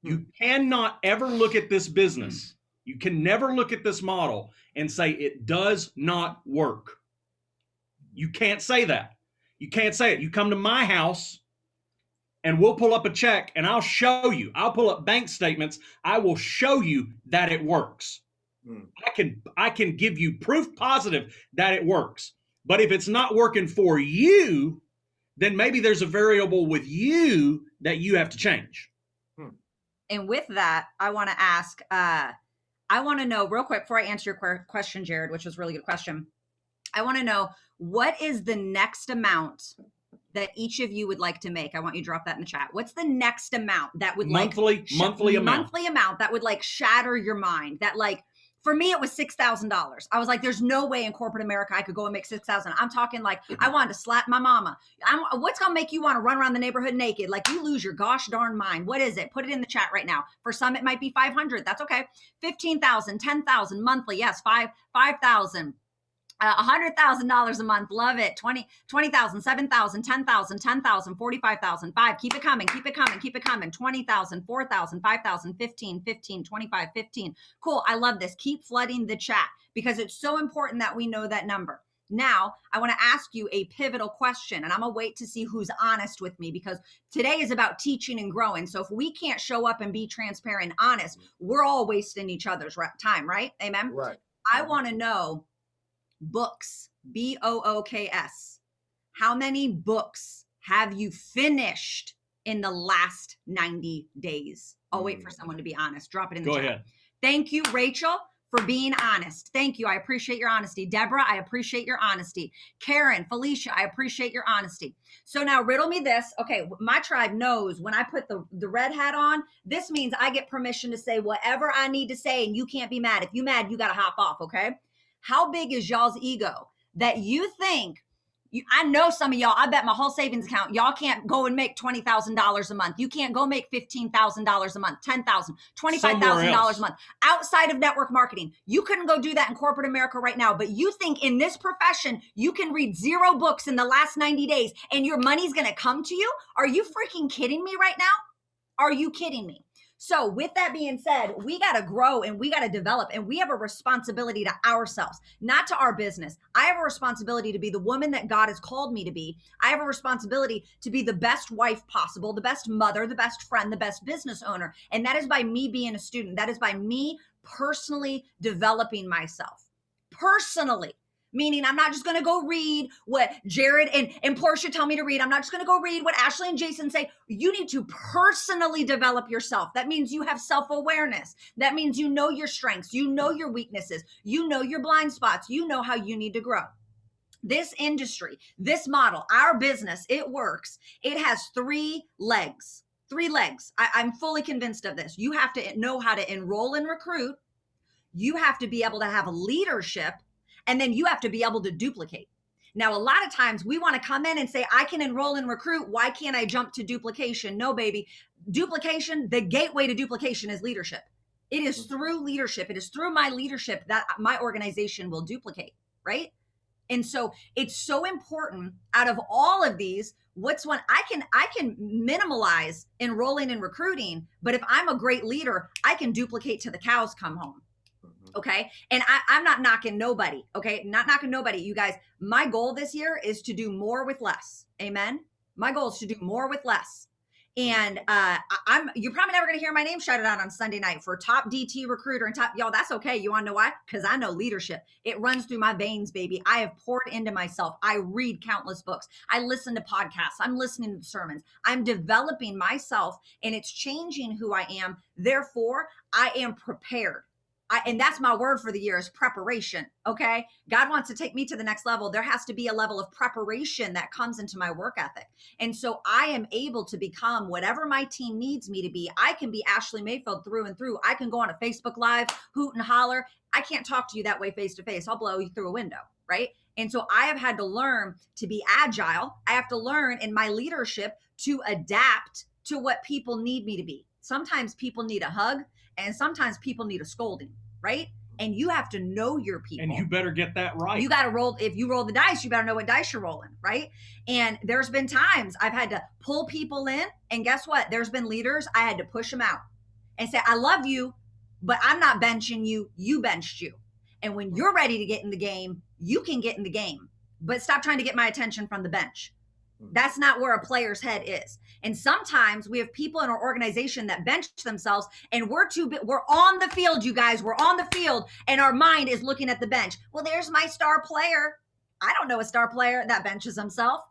Speaker 15: You cannot ever look at this business. You can never look at this model and say it does not work. You can't say that. You can't say it. You come to my house and we'll pull up a check and I'll show you. I'll pull up bank statements. I will show you that it works. I can give you proof positive that it works. But if it's not working for you, then maybe there's a variable with you that you have to change.
Speaker 14: And with that, I want to ask, I want to know real quick before I answer your question, Jared, which was a really good question. I want to know, what is the next amount that each of you would like to make? I want you to drop that in the chat. What's the next amount that would
Speaker 15: monthly amount
Speaker 14: that would like shatter your mind, that like For me, it was $6,000. I was like, there's no way in corporate America I could go and make 6,000. I'm talking like I wanted to slap my mama. What's going to make you want to run around the neighborhood naked? Like you lose your gosh darn mind. What is it? Put it in the chat right now. For some, it might be 500. That's okay. 15,000, 10,000 monthly. Yes. 5,000. $100,000 a month. Love it. 20,000, 7,000, 10,000, 10,000, 45,000, 5. Keep it coming. Keep it coming. Keep it coming. 20,000, 4,000, 5,000, 15, 15, 25, 15. Cool. I love this. Keep flooding the chat because it's so important that we know that number. Now, I want to ask you a pivotal question, and I'm going to wait to see who's honest with me because today is about teaching and growing. So if we can't show up and be transparent and honest, we're all wasting each other's time, right? Amen?
Speaker 1: Right.
Speaker 14: I want to know books, books. How many books have you finished in the last 90 days? I'll wait for someone to be honest. Drop it in the chat.
Speaker 15: Go ahead.
Speaker 14: Thank you, Rachel, for being honest. Thank you. I appreciate your honesty. Deborah, I appreciate your honesty. Karen, Felicia, I appreciate your honesty. So now riddle me this. Okay, my tribe knows when I put the red hat on, this means I get permission to say whatever I need to say and you can't be mad. If you mad, you got to hop off, okay? How big is y'all's ego that you think, I know some of y'all, I bet my whole savings account, y'all can't go and make $20,000 a month. You can't go make $15,000 a month, $10,000, $25,000 a month outside of network marketing. You couldn't go do that in corporate America right now, but you think in this profession, you can read 0 books in the last 90 days and your money's going to come to you? Are you freaking kidding me right now? Are you kidding me? So with that being said, we got to grow and we got to develop and we have a responsibility to ourselves, not to our business. I have a responsibility to be the woman that God has called me to be. I have a responsibility to be the best wife possible, the best mother, the best friend, the best business owner. And that is by me being a student. That is by me personally developing myself. Personally. Meaning I'm not just going to go read what Jared and Portia tell me to read. I'm not just going to go read what Ashley and Jason say. You need to personally develop yourself. That means you have self-awareness. That means you know your strengths. You know your weaknesses. You know your blind spots. You know how you need to grow. This industry, this model, our business, it works. It has 3 legs. 3 legs. I'm fully convinced of this. You have to know how to enroll and recruit. You have to be able to have leadership. And then you have to be able to duplicate. Now, a lot of times we want to come in and say, I can enroll and recruit. Why can't I jump to duplication? No, baby. Duplication, the gateway to duplication is leadership. It is through leadership. It is through my leadership that my organization will duplicate, right? And so it's so important out of all of these, what's one I can minimalize enrolling and recruiting, but if I'm a great leader, I can duplicate till the cows come home. Okay. And I'm not knocking nobody. Okay. Not knocking nobody. You guys, my goal this year is to do more with less. Amen. My goal is to do more with less. And you're probably never going to hear my name shouted out on Sunday night for top DT recruiter and top, y'all, that's okay. You want to know why? Because I know leadership. It runs through my veins, baby. I have poured into myself. I read countless books. I listen to podcasts. I'm listening to sermons. I'm developing myself and it's changing who I am. Therefore, I am prepared. And that's my word for the year is preparation. Okay. God wants to take me to the next level. There has to be a level of preparation that comes into my work ethic. And so I am able to become whatever my team needs me to be. I can be Ashley Mayfield through and through. I can go on a Facebook Live, hoot and holler. I can't talk to you that way face to face. I'll blow you through a window. Right. And so I have had to learn to be agile. I have to learn in my leadership to adapt to what people need me to be. Sometimes people need a hug and sometimes people need a scolding. Right? And you have to know your people.
Speaker 15: And you better get that right.
Speaker 14: You got to roll. If you roll the dice, you better know what dice you're rolling. Right? And there's been times I've had to pull people in. And guess what? There's been leaders I had to push them out and say, I love you, but I'm not benching you. You benched you. And when you're ready to get in the game, you can get in the game. But stop trying to get my attention from the bench. That's not where a player's head is. And sometimes we have people in our organization that bench themselves and we're on the field, you guys, we're on the field and our mind is looking at the bench. Well, there's my star player. I don't know a star player that benches himself.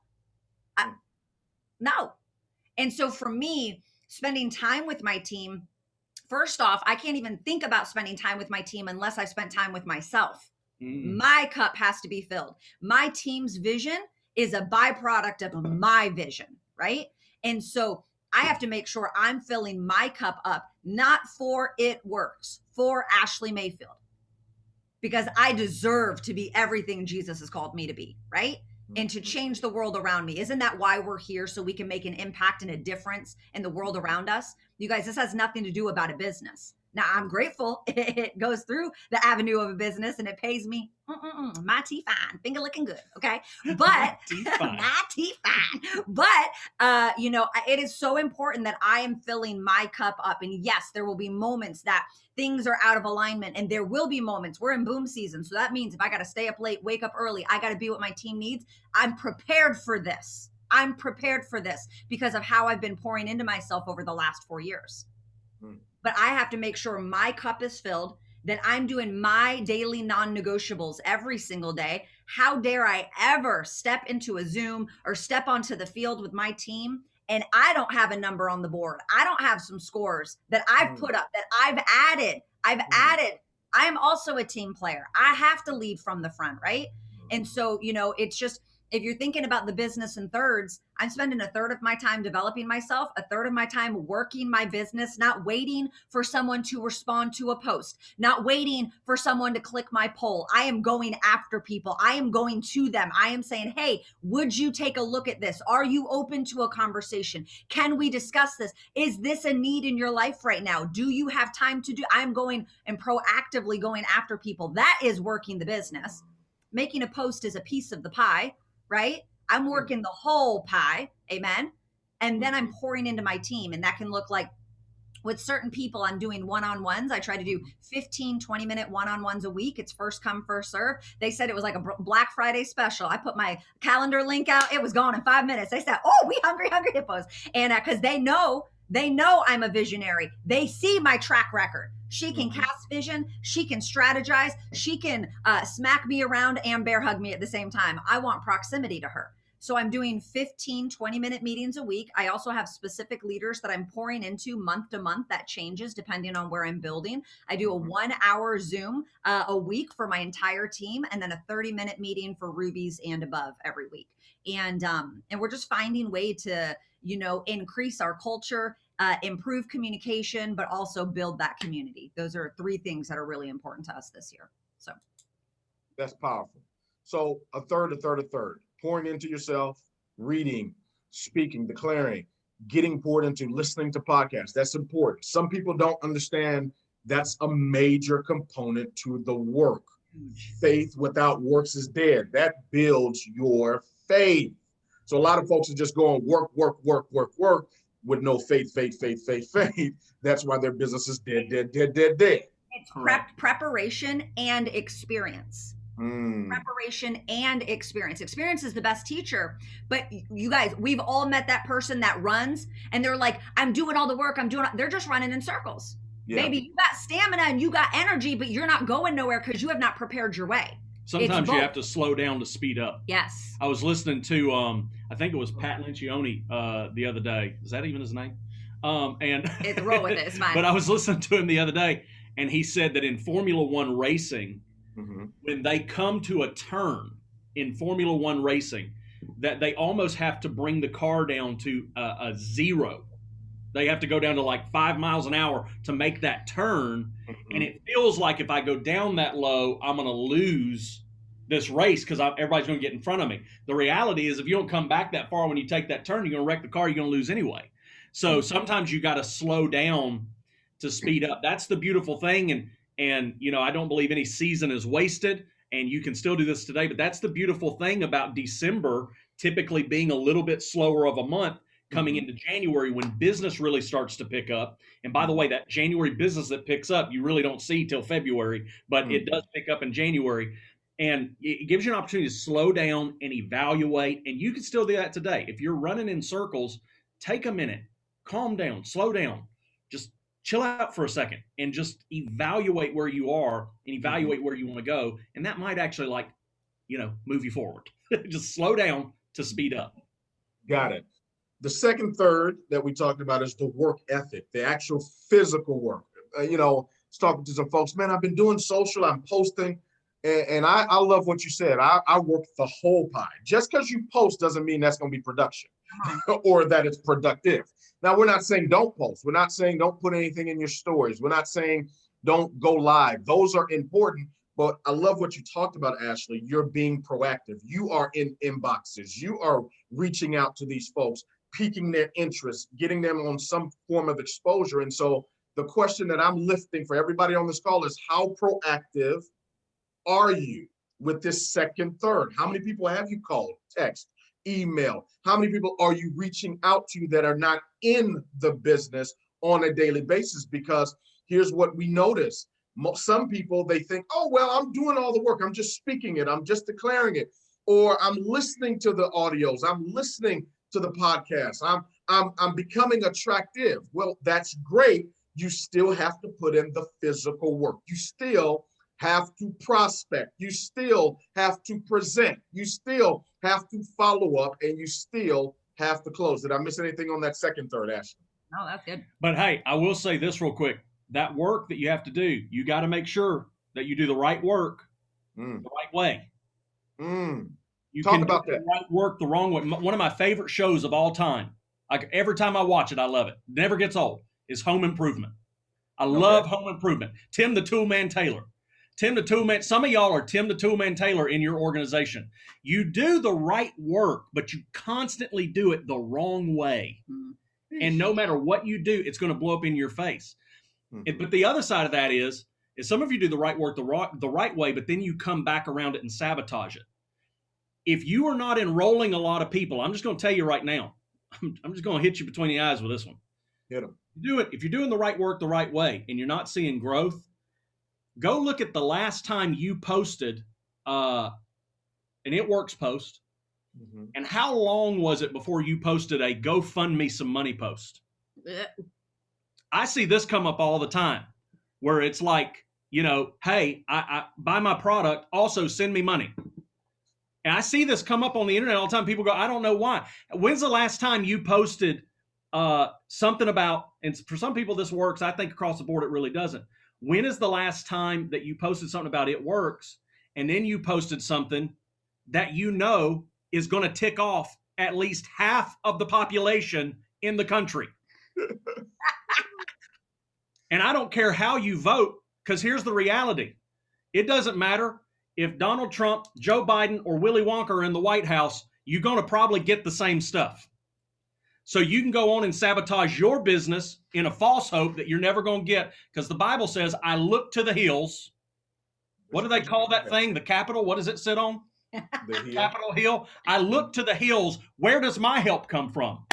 Speaker 14: No. And so for me, spending time with my team, first off, I can't even think about spending time with my team unless I've spent time with myself. My cup has to be filled. My team's vision is a byproduct of my vision, right? And so I have to make sure I'm filling my cup up, not for it works, for Ashley Mayfield. because I deserve to be everything Jesus has called me to be, right? And to change the world around me. Isn't that why we're here? So we can make an impact and a difference in the world around us? You guys, this has nothing to do about a business. Now, I'm grateful it goes through the avenue of a business and it pays me my tea fine, finger looking good, okay? But my tea fine. But you know, it is so important that I am filling my cup up. And yes, there will be moments that things are out of alignment, and there will be moments. We're in boom season, so that means if I got to stay up late, wake up early, I got to be what my team needs. I'm prepared for this. I'm prepared for this because of how I've been pouring into myself over the last 4 years. But I have to make sure my cup is filled, that I'm doing my daily non-negotiables every single day. How dare I ever step into a Zoom or step onto the field with my team and I don't have a number on the board. I don't have some scores that I've put up, that I've added. I am also a team player. I have to lead from the front, right? And so, you know, it's just, if you're thinking about the business in thirds, I'm spending a third of my time developing myself, a third of my time working my business, not waiting for someone to respond to a post, not waiting for someone to click my poll. I am going after people. I am going to them. I am saying, hey, would you take a look at this? Are you open to a conversation? Can we discuss this? Is this a need in your life right now? Do you have time to do? I'm going and proactively going after people. That is working the business. Making a post is a piece of the pie, right? I'm working the whole pie, amen? And then I'm pouring into my team. And that can look like, with certain people, I'm doing one-on-ones. I try to do 15, 20-minute one-on-ones a week. It's first come, first serve. They said it was like a Black Friday special. I put my calendar link out. It was gone in 5 minutes. They said, oh, we hungry hippos. And because they know I'm a visionary. They see my track record. She can cast vision. She can strategize. She can smack me around and bear hug me at the same time. I want proximity to her. So I'm doing 15, 20-minute meetings a week. I also have specific leaders that I'm pouring into month to month. That changes depending on where I'm building. I do a 1 hour Zoom a week for my entire team, and then a 30-minute meeting for Rubies and above every week. And we're just finding way to, you know, increase our culture, improve communication, but also build that community. Those are 3 things that are really important to us this year. So
Speaker 1: that's powerful. So a third, pouring into yourself, reading, speaking, declaring, getting poured into, listening to podcasts. That's important. Some people don't understand that's a major component to the work. Faith without works is dead. That builds your faith. So a lot of folks are just going work with no faith. That's why their business is dead.
Speaker 14: It's preparation and experience. Preparation and experience. Experience is the best teacher. But you guys, we've all met that person that runs and they're like, I'm doing all the work. They're just running in circles. Yeah. Maybe you got stamina and you got energy, but you're not going nowhere because you have not prepared your way.
Speaker 15: Sometimes you have to slow down to speed up.
Speaker 14: Yes.
Speaker 15: I was listening to, I think it was Pat Lencioni the other day. Is that even his name?
Speaker 14: Roll with it. It's fine.
Speaker 15: But I was listening to him the other day, and he said that in Formula One racing, when they come to a turn in Formula One racing, that they almost have to bring the car down to a zero. They have to go down to like 5 miles an hour to make that turn. And it feels like if I go down that low, I'm going to lose this race because everybody's going to get in front of me. The reality is if you don't come back that far when you take that turn, you're going to wreck the car. You're going to lose anyway. So sometimes you got to slow down to speed up. That's the beautiful thing. And you know, I don't believe any season is wasted, and you can still do this today. But that's the beautiful thing about December typically being a little bit slower of a month coming into January when business really starts to pick up. And by the way, that January business that picks up, you really don't see till February, but it does pick up in January. And it gives you an opportunity to slow down and evaluate. And you can still do that today. If you're running in circles, take a minute, calm down, slow down, just chill out for a second and just evaluate where you are and evaluate where you want to go. And that might actually move you forward. Just slow down to speed up.
Speaker 1: Got it. The second third that we talked about is the work ethic, the actual physical work. I was talking to some folks, man, I've been doing social, I'm posting, and I love what you said. I work the whole pie. Just because you post doesn't mean that's going to be production or that it's productive. Now, we're not saying don't post. We're not saying don't put anything in your stories. We're not saying don't go live. Those are important, But I love what you talked about, Ashley. You're being proactive. You are in inboxes. You are reaching out to these folks, piquing their interest, getting them on some form of exposure. And so the question that I'm lifting for everybody on this call is, how proactive are you with this second third? How many people have you called, text, email? How many people are you reaching out to that are not in the business on a daily basis? Because here's what we notice. Some people, they think, oh, well, I'm doing all the work. I'm just speaking it. I'm just declaring it. Or I'm listening to the audios. I'm listening to the podcast. I'm becoming attractive. Well, that's great. You still have to put in the physical work. You still have to prospect. You still have to present. You still have to follow up, and you still have to close. Did I miss anything on that second third, Ashley?
Speaker 14: No, that's good.
Speaker 15: But hey, I will say this real quick. That work that you have to do, you got to make sure that you do the right work the right way. You
Speaker 1: Talk
Speaker 15: can
Speaker 1: about
Speaker 15: do
Speaker 1: that.
Speaker 15: the right work the wrong way. One of my favorite shows of all time, like every time I watch it, I love it. Never gets old, is Home Improvement. I love Home Improvement. Tim the Toolman Taylor. Tim the Toolman, some of y'all are Tim the Toolman Taylor in your organization. You do the right work, but you constantly do it the wrong way. And no matter what you do, it's going to blow up in your face. But the other side of that is some of you do the right work the right way, but then you come back around it and sabotage it. If you are not enrolling a lot of people, I'm just going to tell you right now, I'm just going to hit you between the eyes with this one.
Speaker 1: Hit them.
Speaker 15: Do it. If you're doing the right work the right way and you're not seeing growth, go look at the last time you posted an It Works post. And how long was it before you posted a go fund me some money post? I see this come up all the time where it's like, you know, hey, I buy my product, also send me money. And I see this come up on the internet all the time. People go, I don't know why. When's the last time you posted something about, and for some people this works, I think across the board it really doesn't. When is the last time that you posted something about It Works, and then you posted something that you know is going to tick off at least half of the population in the country? And I don't care how you vote, because here's the reality. It doesn't matter if Donald Trump, Joe Biden, or Willy Wonka are in the White House, you're going to probably get the same stuff. So you can go on and sabotage your business in a false hope that you're never going to get, because the Bible says, I look to the hills. What do they call that thing? The Capitol? What does it sit on? The Capitol Hill. I look to the hills. Where does my help come from?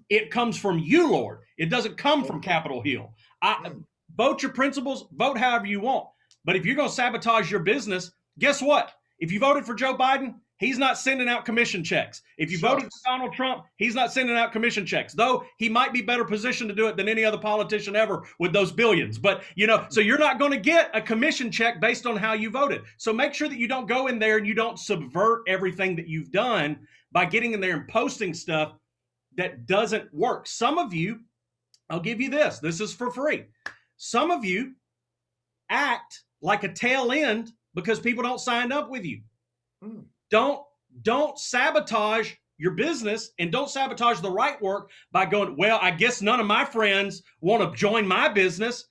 Speaker 15: It comes from you, Lord. It doesn't come from Capitol Hill. Vote your principles, vote however you want. But if you're going to sabotage your business, guess what? If you voted for Joe Biden, he's not sending out commission checks. If you voted for Donald Trump, he's not sending out commission checks, though he might be better positioned to do it than any other politician ever with those billions. But, you know, so you're not going to get a commission check based on how you voted. So make sure that you don't go in there and you don't subvert everything that you've done by getting in there and posting stuff that doesn't work. Some of you, I'll give you this. This is for free. Some of you act like a tail end because people don't sign up with you. Don't sabotage your business, and don't sabotage the right work by going, well, I guess none of my friends want to join my business.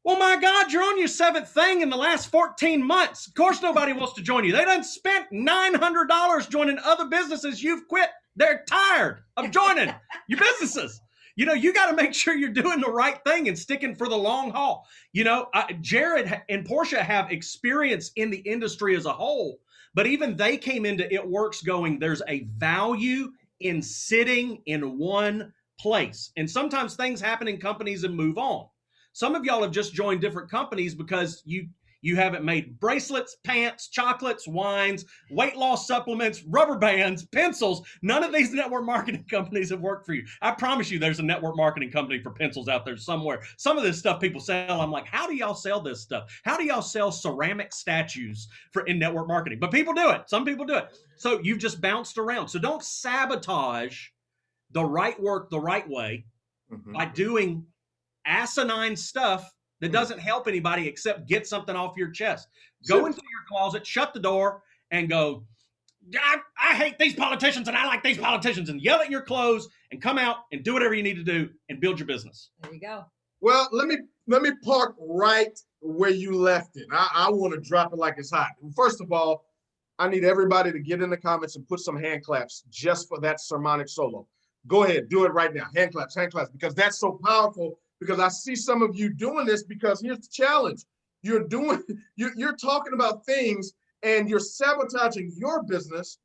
Speaker 15: Well, my God, you're on your 7th thing in the last 14 months. Of course, nobody wants to join you. They done spent $900 joining other businesses you've quit. They're tired of joining your businesses. You know, you got to make sure you're doing the right thing and sticking for the long haul. You know, Jared and Portia have experience in the industry as a whole, but even they came into It Works going, there's a value in sitting in one place. And sometimes things happen in companies and move on. Some of y'all have just joined different companies because you haven't made bracelets, pants, chocolates, wines, weight loss supplements, rubber bands, pencils. None of these network marketing companies have worked for you. I promise you there's a network marketing company for pencils out there somewhere. Some of this stuff people sell, I'm like, how do y'all sell this stuff? How do y'all sell ceramic statues in network marketing? But people do it. Some people do it. So you've just bounced around. So don't sabotage the right work the right way by doing asinine stuff that doesn't help anybody except get something off your chest. Go into your closet, shut the door, and go, I hate these politicians and I like these politicians, and yell at your clothes and come out and do whatever you need to do and build your business.
Speaker 14: There you go.
Speaker 1: Well, let me park right where you left it. I want to drop it like it's hot. First of all, I need everybody to get in the comments and put some hand claps just for that sermonic solo. Go ahead, do it right now. Hand claps, because that's so powerful. Because I see some of you doing this because here's the challenge. You're talking about things and you're sabotaging your business,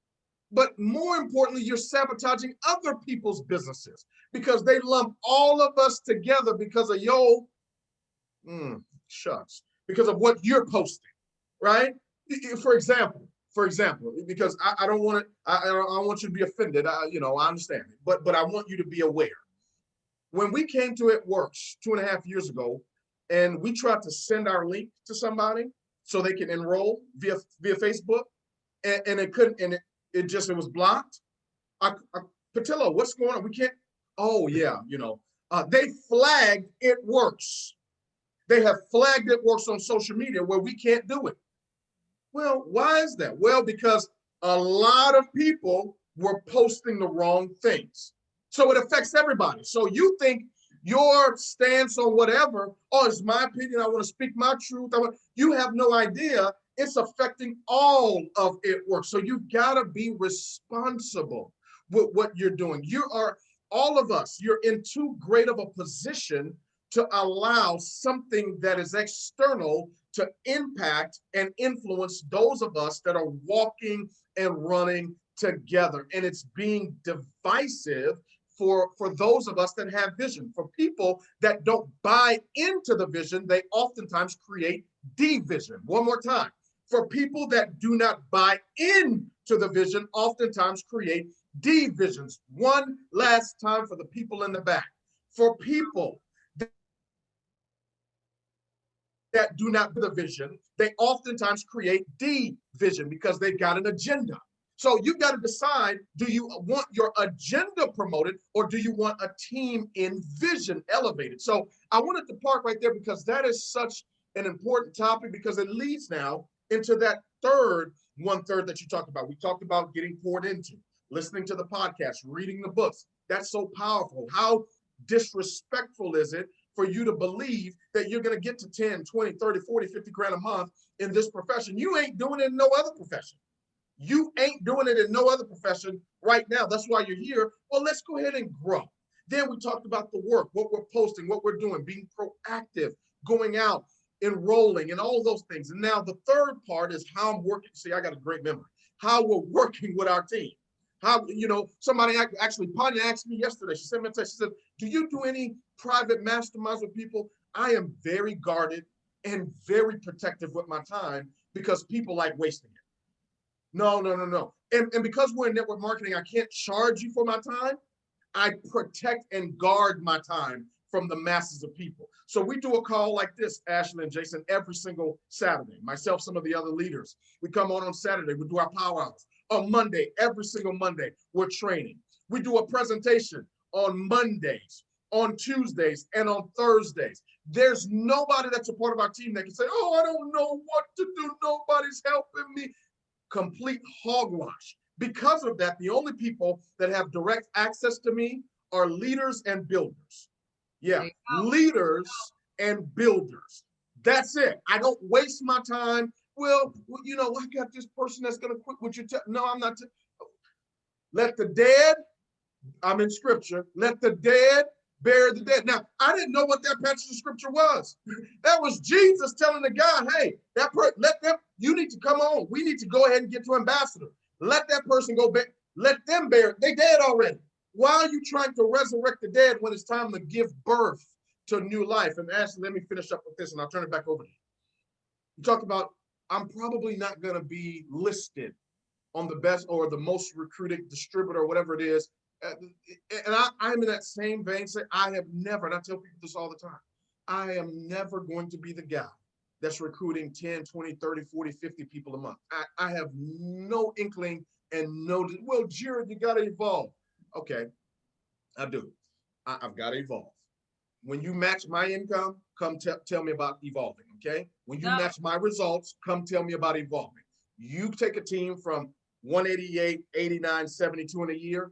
Speaker 1: but more importantly, you're sabotaging other people's businesses because they lump all of us together because of shucks, because of what you're posting, right? For example, because I don't want you to be offended. I understand it, but I want you to be aware. When we came to It Works 2.5 years ago, and we tried to send our link to somebody so they can enroll via Facebook, and it couldn't, and it was blocked. Patillo, what's going on? We can't. Oh yeah, they flagged It Works. They have flagged It Works on social media where we can't do it. Well, why is that? Well, because a lot of people were posting the wrong things. So it affects everybody. So you think your stance on whatever, oh, it's my opinion, I want to speak my truth. You have no idea it's affecting all of It Works. So you've got to be responsible with what you're doing. All of us, you're in too great of a position to allow something that is external to impact and influence those of us that are walking and running together. And it's being divisive for those of us that have vision. For people that don't buy into the vision, they oftentimes create division. One more time. For people that do not buy into the vision, oftentimes create divisions. One last time for the people in the back. For people that do not the vision, they oftentimes create division because they've got an agenda. So you've got to decide, do you want your agenda promoted or do you want a team in vision elevated? So I wanted to park right there because that is such an important topic because it leads now into that one-third that you talked about. We talked about getting poured into, listening to the podcast, reading the books. That's so powerful. How disrespectful is it for you to believe that you're going to get to 10, 20, 30, 40, 50 grand a month in this profession? You ain't doing it in no other profession. You ain't doing it in no other profession right now. That's why you're here. Well, let's go ahead and grow. Then we talked about the work, what we're posting, what we're doing, being proactive, going out, enrolling, and all of those things. And now the third part is how I'm working. See, I got a great memory. How we're working with our team. How, somebody actually, Panya asked me yesterday, she sent me a text, she said, do you do any private masterminds with people? I am very guarded and very protective with my time because people like wasting it. No. And because we're in network marketing, I can't charge you for my time. I protect and guard my time from the masses of people. So we do a call like this, Ashley and Jason, every single Saturday. Myself, some of the other leaders, we come on Saturday, we do our power hours. On Monday, every single Monday, we're training. We do a presentation on Mondays, on Tuesdays, and on Thursdays. There's nobody that's a part of our team that can say, oh, I don't know what to do. Nobody's helping me. Complete hogwash. Because of that, the only people that have direct access to me are leaders and builders. Yeah, leaders and builders. That's it. I don't waste my time. Well, I got this person that's going to quit. Would you tell? No, I'm not. Let the dead, I'm in scripture, let the dead bury the dead. Now, I didn't know what that passage of scripture was. That was Jesus telling the guy, hey, let them, you need to come on. We need to go ahead and get to ambassador. Let that person go back. Let them bury. They dead already. Why are you trying to resurrect the dead when it's time to give birth to new life? And Ashley, let me finish up with this and I'll turn it back over to you. You talked about, I'm probably not going to be listed on the best or the most recruited distributor or whatever it is. And I'm in that same vein, say I have never, and I tell people this all the time, I am never going to be the guy that's recruiting 10, 20, 30, 40, 50 people a month. I have no inkling and well, Jared, you got to evolve. Okay, I do. I've got to evolve. When you match my income, come tell me about evolving, okay? When you match my results, come tell me about evolving. You take a team from 188, 89, 72 in a year,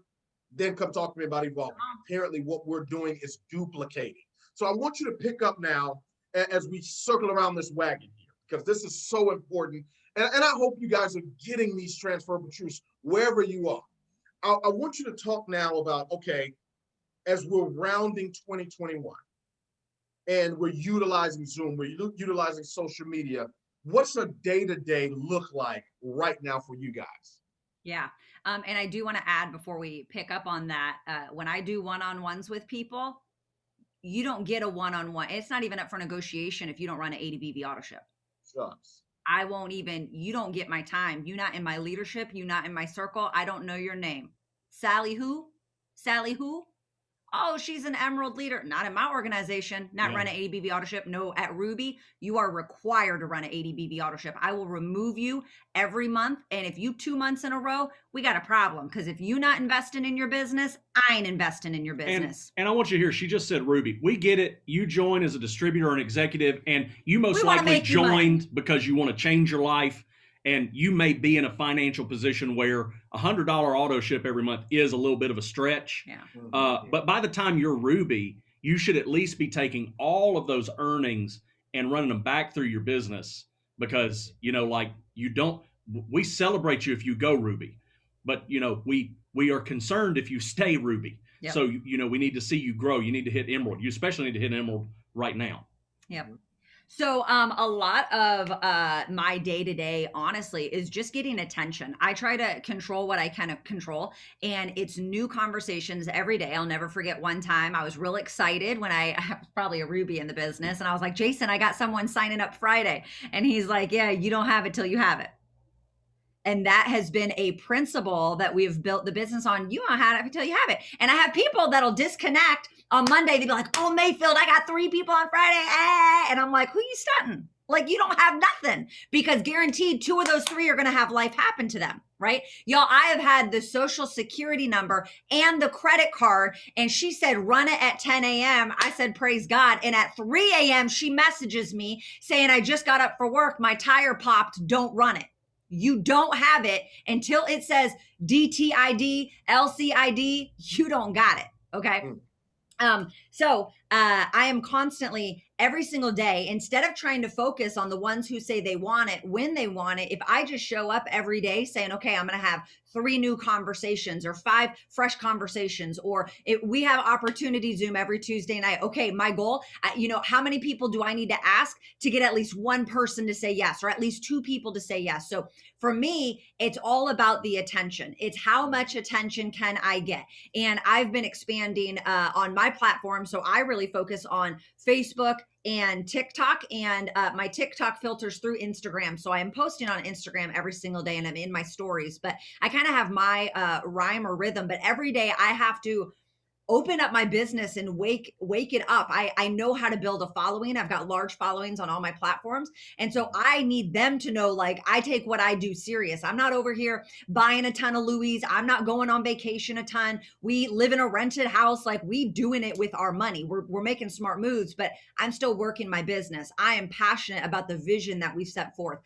Speaker 1: then come talk to me about evolving. Apparently what we're doing is duplicating. So I want you to pick up now as we circle around this wagon here, because this is so important. And I hope you guys are getting these transferable truths wherever you are. I want you to talk now about, okay, as we're rounding 2021 and we're utilizing Zoom, we're utilizing social media, what's a day-to-day look like right now for you guys?
Speaker 14: Yeah. And I do want to add before we pick up on that, when I do one-on-ones with people, you don't get a one-on-one. It's not even up for negotiation if you don't run an ADBV auto ship.
Speaker 1: Shucks.
Speaker 14: I won't even, you don't get my time. You're not in my leadership. You're not in my circle. I don't know your name. Sally who? Sally who? Oh, she's an Emerald leader. Not in my organization. Not run an ADBV auto ship. No, at Ruby, you are required to run an ADBV auto ship. I will remove you every month. And if you 2 months in a row, we got a problem. Because if you're not investing in your business, I ain't investing in your business.
Speaker 15: And I want you to hear, she just said, Ruby, we get it. You join as a distributor or an executive, and you most likely joined because you want to change your life. And you may be in a financial position where $100 auto ship every month is a little bit of a stretch.
Speaker 14: Yeah.
Speaker 15: But by the time you're Ruby, you should at least be taking all of those earnings and running them back through your business, because, you know, like, we celebrate you if you go Ruby, but, you know, we are concerned if you stay Ruby.
Speaker 14: Yep.
Speaker 15: So, you know, we need to see you grow. You need to hit Emerald. You especially need to hit Emerald right now.
Speaker 14: Yep. So a lot of my day-to-day, honestly, is just getting attention. I try to control what I can control, and it's new conversations every day. I'll never forget one time I was real excited when I was probably a Ruby in the business, and I was like, Jason, I got someone signing up Friday. And he's like, yeah, you don't have it till you have it. And that has been a principle that we've built the business on. You don't have it until you have it. And I have people that'll disconnect on Monday. They'd be like, oh, Mayfield, I got 3 people on Friday. And I'm like, who you stunting? Like, you don't have nothing, because guaranteed 2 of those 3 are going to have life happen to them, right? Y'all, I have had the social security number and the credit card, and she said, run it at 10 a.m. I said, praise God. And at 3 a.m., she messages me saying, I just got up for work. My tire popped. Don't run it. You don't have it until it says DTID, LCID, you don't got it. Okay. So I am constantly, every single day, instead of trying to focus on the ones who say they want it when they want it, if I just show up every day saying, okay, I'm going to have 3 new conversations or 5 fresh conversations, or if we have opportunity Zoom every Tuesday night. Okay, my goal, you know, how many people do I need to ask to get at least 1 person to say yes, or at least 2 people to say yes? So for me, it's all about the attention. It's how much attention can I get? And I've been expanding on my platform. So I really focus on Facebook and TikTok, and my TikTok filters through Instagram. So I am posting on Instagram every single day, and I'm in my stories, but I kind of have my rhyme or rhythm, but every day I have to open up my business and wake it up. I know how to build a following. I've got large followings on all my platforms. And so I need them to know, like, I take what I do serious. I'm not over here buying a ton of Louis. I'm not going on vacation a ton. We live in a rented house. Like, we doing it with our money. We're making smart moves, but I'm still working my business. I am passionate about the vision that we've set forth.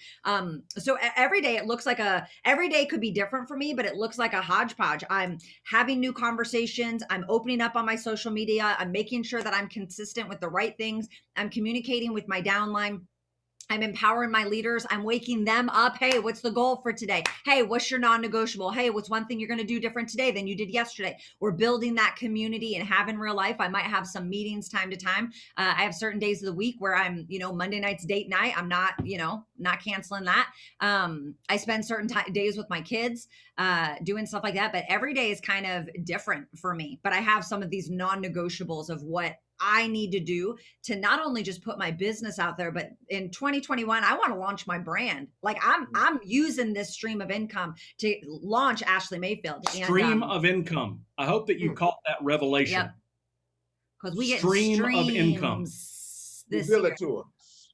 Speaker 14: So every day it looks like every day could be different for me, but it looks like a hodgepodge. I'm having new conversations. I'm opening up on my social media. I'm making sure that I'm consistent with the right things. I'm communicating with my downline. I'm empowering my leaders. I'm waking them up. Hey, what's the goal for today? Hey, what's your non-negotiable? Hey, what's one thing you're going to do different today than you did yesterday? We're building that community and have in real life. I might have some meetings time to time. I have certain days of the week where I'm, Monday night's date night. I'm not, not canceling that. I spend certain days with my kids doing stuff like that, but every day is kind of different for me. But I have some of these non-negotiables of what I need to do to not only just put my business out there, but in 2021, I want to launch my brand. Like, I'm using this stream of income to launch Ashley Mayfield.
Speaker 15: Stream of income. I hope that you caught that revelation.
Speaker 14: Yep. Because we get
Speaker 15: stream of income.
Speaker 1: Reveal it to us.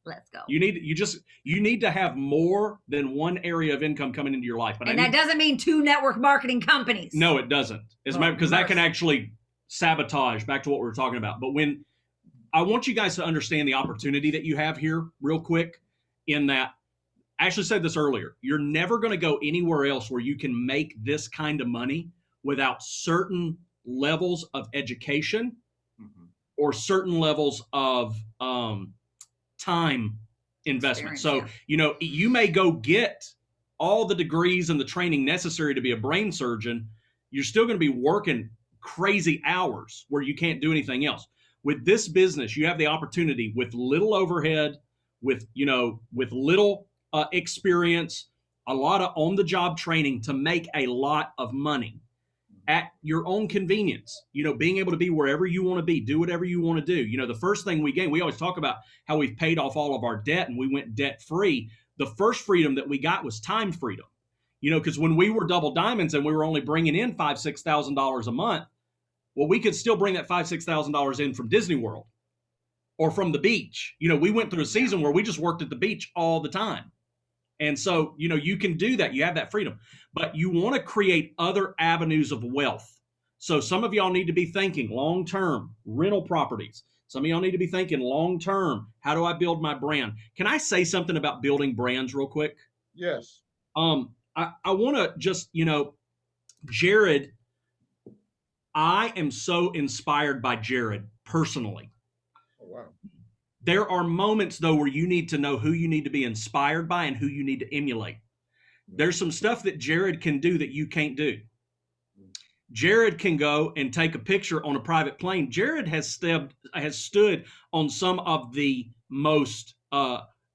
Speaker 14: Let's go.
Speaker 15: You need to have more than one area of income coming into your life. But
Speaker 14: that doesn't mean 2 network marketing companies.
Speaker 15: No, it doesn't. Because that can actually sabotage, back to what we were talking about. But when I want you guys to understand the opportunity that you have here real quick, in that, I actually said this earlier, you're never going to go anywhere else where you can make this kind of money without certain levels of education or certain levels of time investment. So, you may go get all the degrees and the training necessary to be a brain surgeon. You're still going to be working crazy hours where you can't do anything else. With this business, you have the opportunity with little overhead, with little experience, a lot of on-the-job training to make a lot of money at your own convenience, being able to be wherever you want to be, do whatever you want to do. The first thing we gain, we always talk about how we've paid off all of our debt and we went debt free. The first freedom that we got was time freedom, because when we were double diamonds and we were only bringing in $5,000, $6,000 a month, well, we could still bring that $5,000, $6,000 in from Disney World or from the beach. We went through a season where we just worked at the beach all the time. And so, you can do that. You have that freedom, but you want to create other avenues of wealth. So some of y'all need to be thinking long-term rental properties. Some of y'all need to be thinking long-term, how do I build my brand? Can I say something about building brands real quick?
Speaker 1: Yes.
Speaker 15: I want to just, Jared, I am so inspired by Jared personally.
Speaker 1: Oh, wow.
Speaker 15: There are moments, though, where you need to know who you need to be inspired by and who you need to emulate. There's some stuff that Jared can do that you can't do. Jared can go and take a picture on a private plane. Jared has stood on some of the most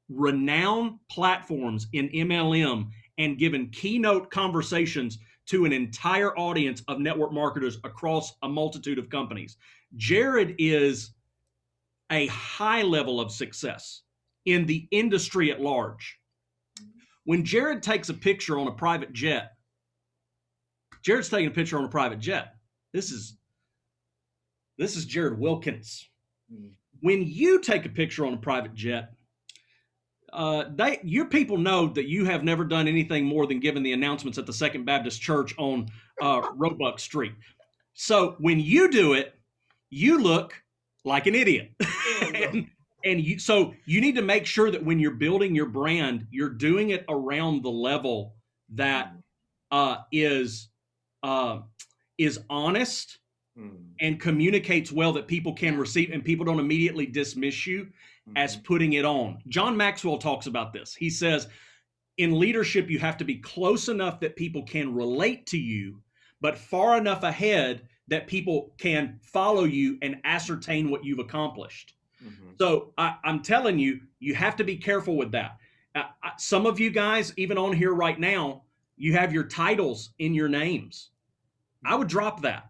Speaker 15: renowned platforms in MLM and given keynote conversations to an entire audience of network marketers across a multitude of companies. Jared is a high level of success in the industry at large. When Jared takes a picture on a private jet, Jared's taking a picture on a private jet. This is Jared Wilkins. When you take a picture on a private jet, your people know that you have never done anything more than given the announcements at the Second Baptist Church on Roebuck Street. So when you do it, you look like an idiot. So you need to make sure that when you're building your brand, you're doing it around the level that is honest and communicates well, that people can receive and people don't immediately dismiss you as putting it on. John Maxwell talks about this. He says, in leadership, you have to be close enough that people can relate to you, but far enough ahead that people can follow you and ascertain what you've accomplished. So I'm telling you, you have to be careful with that. Some of you guys, even on here right now, you have your titles in your names. I would drop that.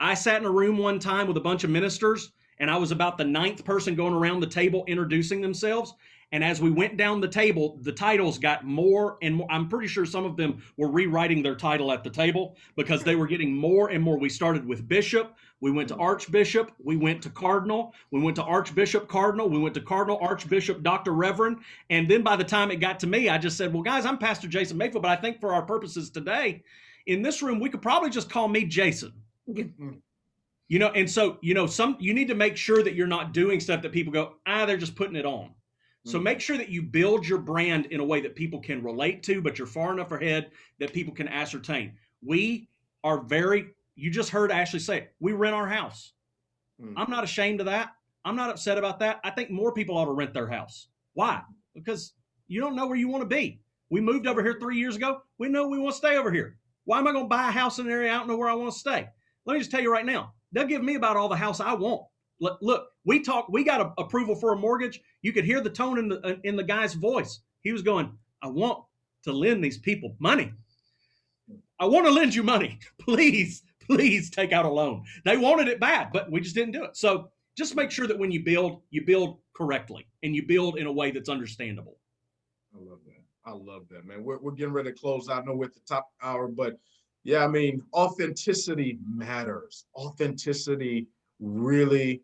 Speaker 15: I sat in a room one time with a bunch of ministers, and I was about the 9th person going around the table introducing themselves. And as we went down the table, the titles got more and more. I'm pretty sure some of them were rewriting their title at the table because they were getting more and more. We started with bishop. We went to archbishop. We went to cardinal. We went to archbishop cardinal. We went to cardinal archbishop Dr. Reverend. And then by the time it got to me, I just said, well, guys, I'm Pastor Jason Mayfield, but I think for our purposes today in this room, we could probably just call me Jason. And so, you need to make sure that you're not doing stuff that people go, they're just putting it on. So make sure that you build your brand in a way that people can relate to, but you're far enough ahead that people can ascertain. We are you just heard Ashley say, we rent our house. I'm not ashamed of that. I'm not upset about that. I think more people ought to rent their house. Why? Because you don't know where you want to be. We moved over here 3 years ago. We know we want to stay over here. Why am I going to buy a house in an area I don't know where I want to stay? Let me just tell you right now, they'll give me about all the house I want. Look, we got approval for a mortgage. You could hear the tone in the guy's voice. He was going, I want to lend these people money. I want to lend you money. Please take out a loan. They wanted it bad, but we just didn't do it. So just make sure that when you build correctly and you build in a way that's understandable.
Speaker 1: I love that, man. We're getting ready to close out. I know we're at the top hour, but yeah, I mean, authenticity matters. Authenticity really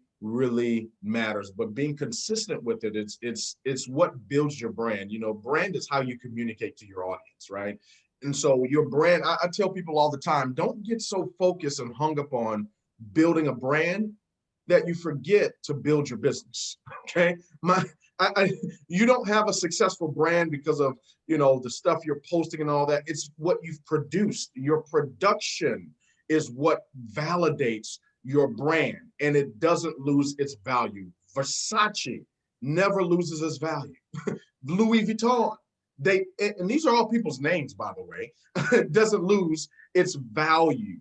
Speaker 1: matters, but being consistent with it, it's what builds your brand. Brand is how you communicate to your audience, right? And so your brand, I tell people all the time, don't get so focused and hung up on building a brand that you forget to build your business. Okay. You don't have a successful brand because of, the stuff you're posting and all that. It's what you've produced. Your production is what validates your brand and it doesn't lose its value. Versace never loses its value. Louis Vuitton, and these are all people's names, by the way, it doesn't lose its value.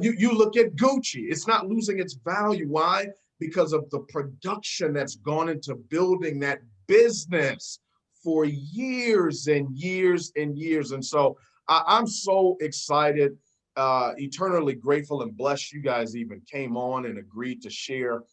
Speaker 1: You look at Gucci, it's not losing its value. Why? Because of the production that's gone into building that business for years and years and years. And so I'm so excited, eternally grateful and blessed you guys even came on and agreed to share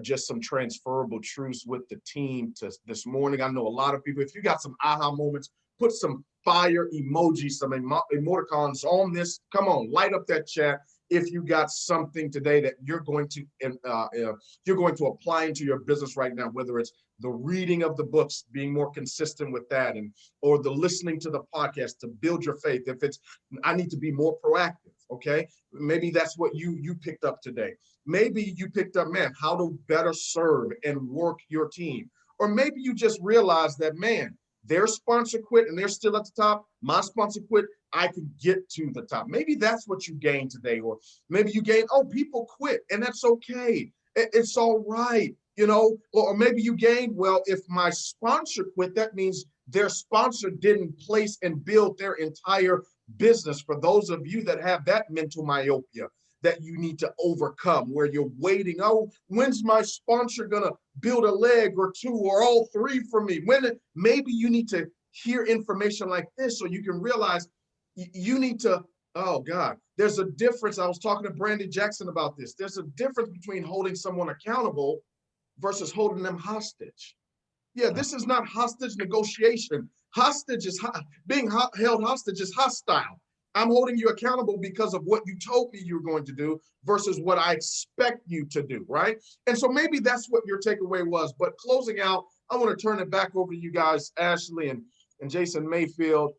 Speaker 1: just some transferable truths with the team this morning. I know a lot of people, if you got some aha moments, put some fire emojis, some emoticons on this. Come on, light up that chat. If you got something today that you're going to apply into your business right now, whether it's the reading of the books, being more consistent with that, or the listening to the podcast to build your faith. If it's, I need to be more proactive, okay? Maybe that's what you picked up today. Maybe you picked up, man, how to better serve and work your team. Or maybe you just realized that, man, their sponsor quit and they're still at the top. My sponsor quit, I could get to the top. Maybe that's what you gained today. Or maybe you gained, oh, people quit and that's okay. It's all right, you know. Or maybe you gained, well, if my sponsor quit, that means their sponsor didn't place and build their entire business. For those of you that have that mental myopia that you need to overcome, where you're waiting, oh, when's my sponsor gonna build a leg or two or all three for me? Maybe you need to hear information like this so you can realize you need to, oh God, there's a difference. I was talking to Brandon Jackson about this. There's a difference between holding someone accountable versus holding them hostage. Yeah, this is not hostage negotiation. Hostage is being held hostage is hostile. I'm holding you accountable because of what you told me you were going to do versus what I expect you to do, right? And so maybe that's what your takeaway was. But closing out, I want to turn it back over to you guys, Ashley and Jason Mayfield,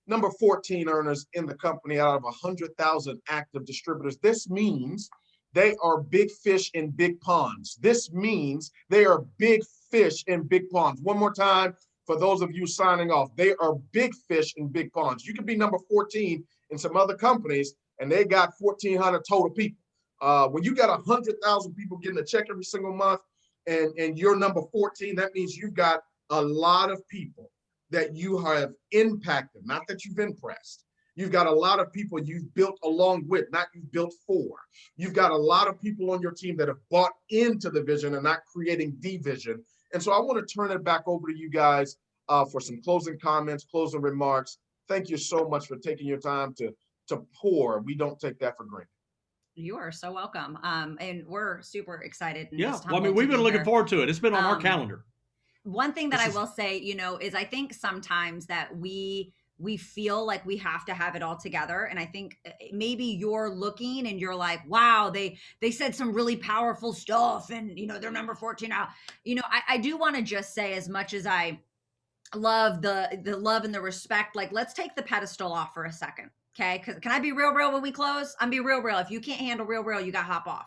Speaker 1: number 14 earners in the company out of 100,000 active distributors. This means they are big fish in big ponds. This means they are big fish in big ponds. One more time, for those of you signing off, they are big fish in big ponds. You could be number 14 in some other companies, and they got 1,400 total people. When you got 100,000 people getting a check every single month, and you're number 14, that means you've got a lot of people that you have impacted, not that you've impressed. You've got a lot of people you've built along with, not you've built for. You've got a lot of people on your team that have bought into the vision and not creating division. And so I want to turn it back over to you guys for some closing comments, closing remarks. Thank you so much for taking your time to pour. We don't take that for granted.
Speaker 14: You are so welcome. And we're super excited.
Speaker 15: Yeah, well, I mean, we've been looking forward to it. It's been on our calendar.
Speaker 14: One thing that I will say, you know, is I think sometimes that we feel like we have to have it all together. And I think maybe you're looking and you're like, wow, they said some really powerful stuff and, you know, they're number 14 now. You know, I do want to just say, as much as I love the love and the respect, like, let's take the pedestal off for a second. Okay. Can I be real when we close? I'm be real. If you can't handle real, you got to hop off.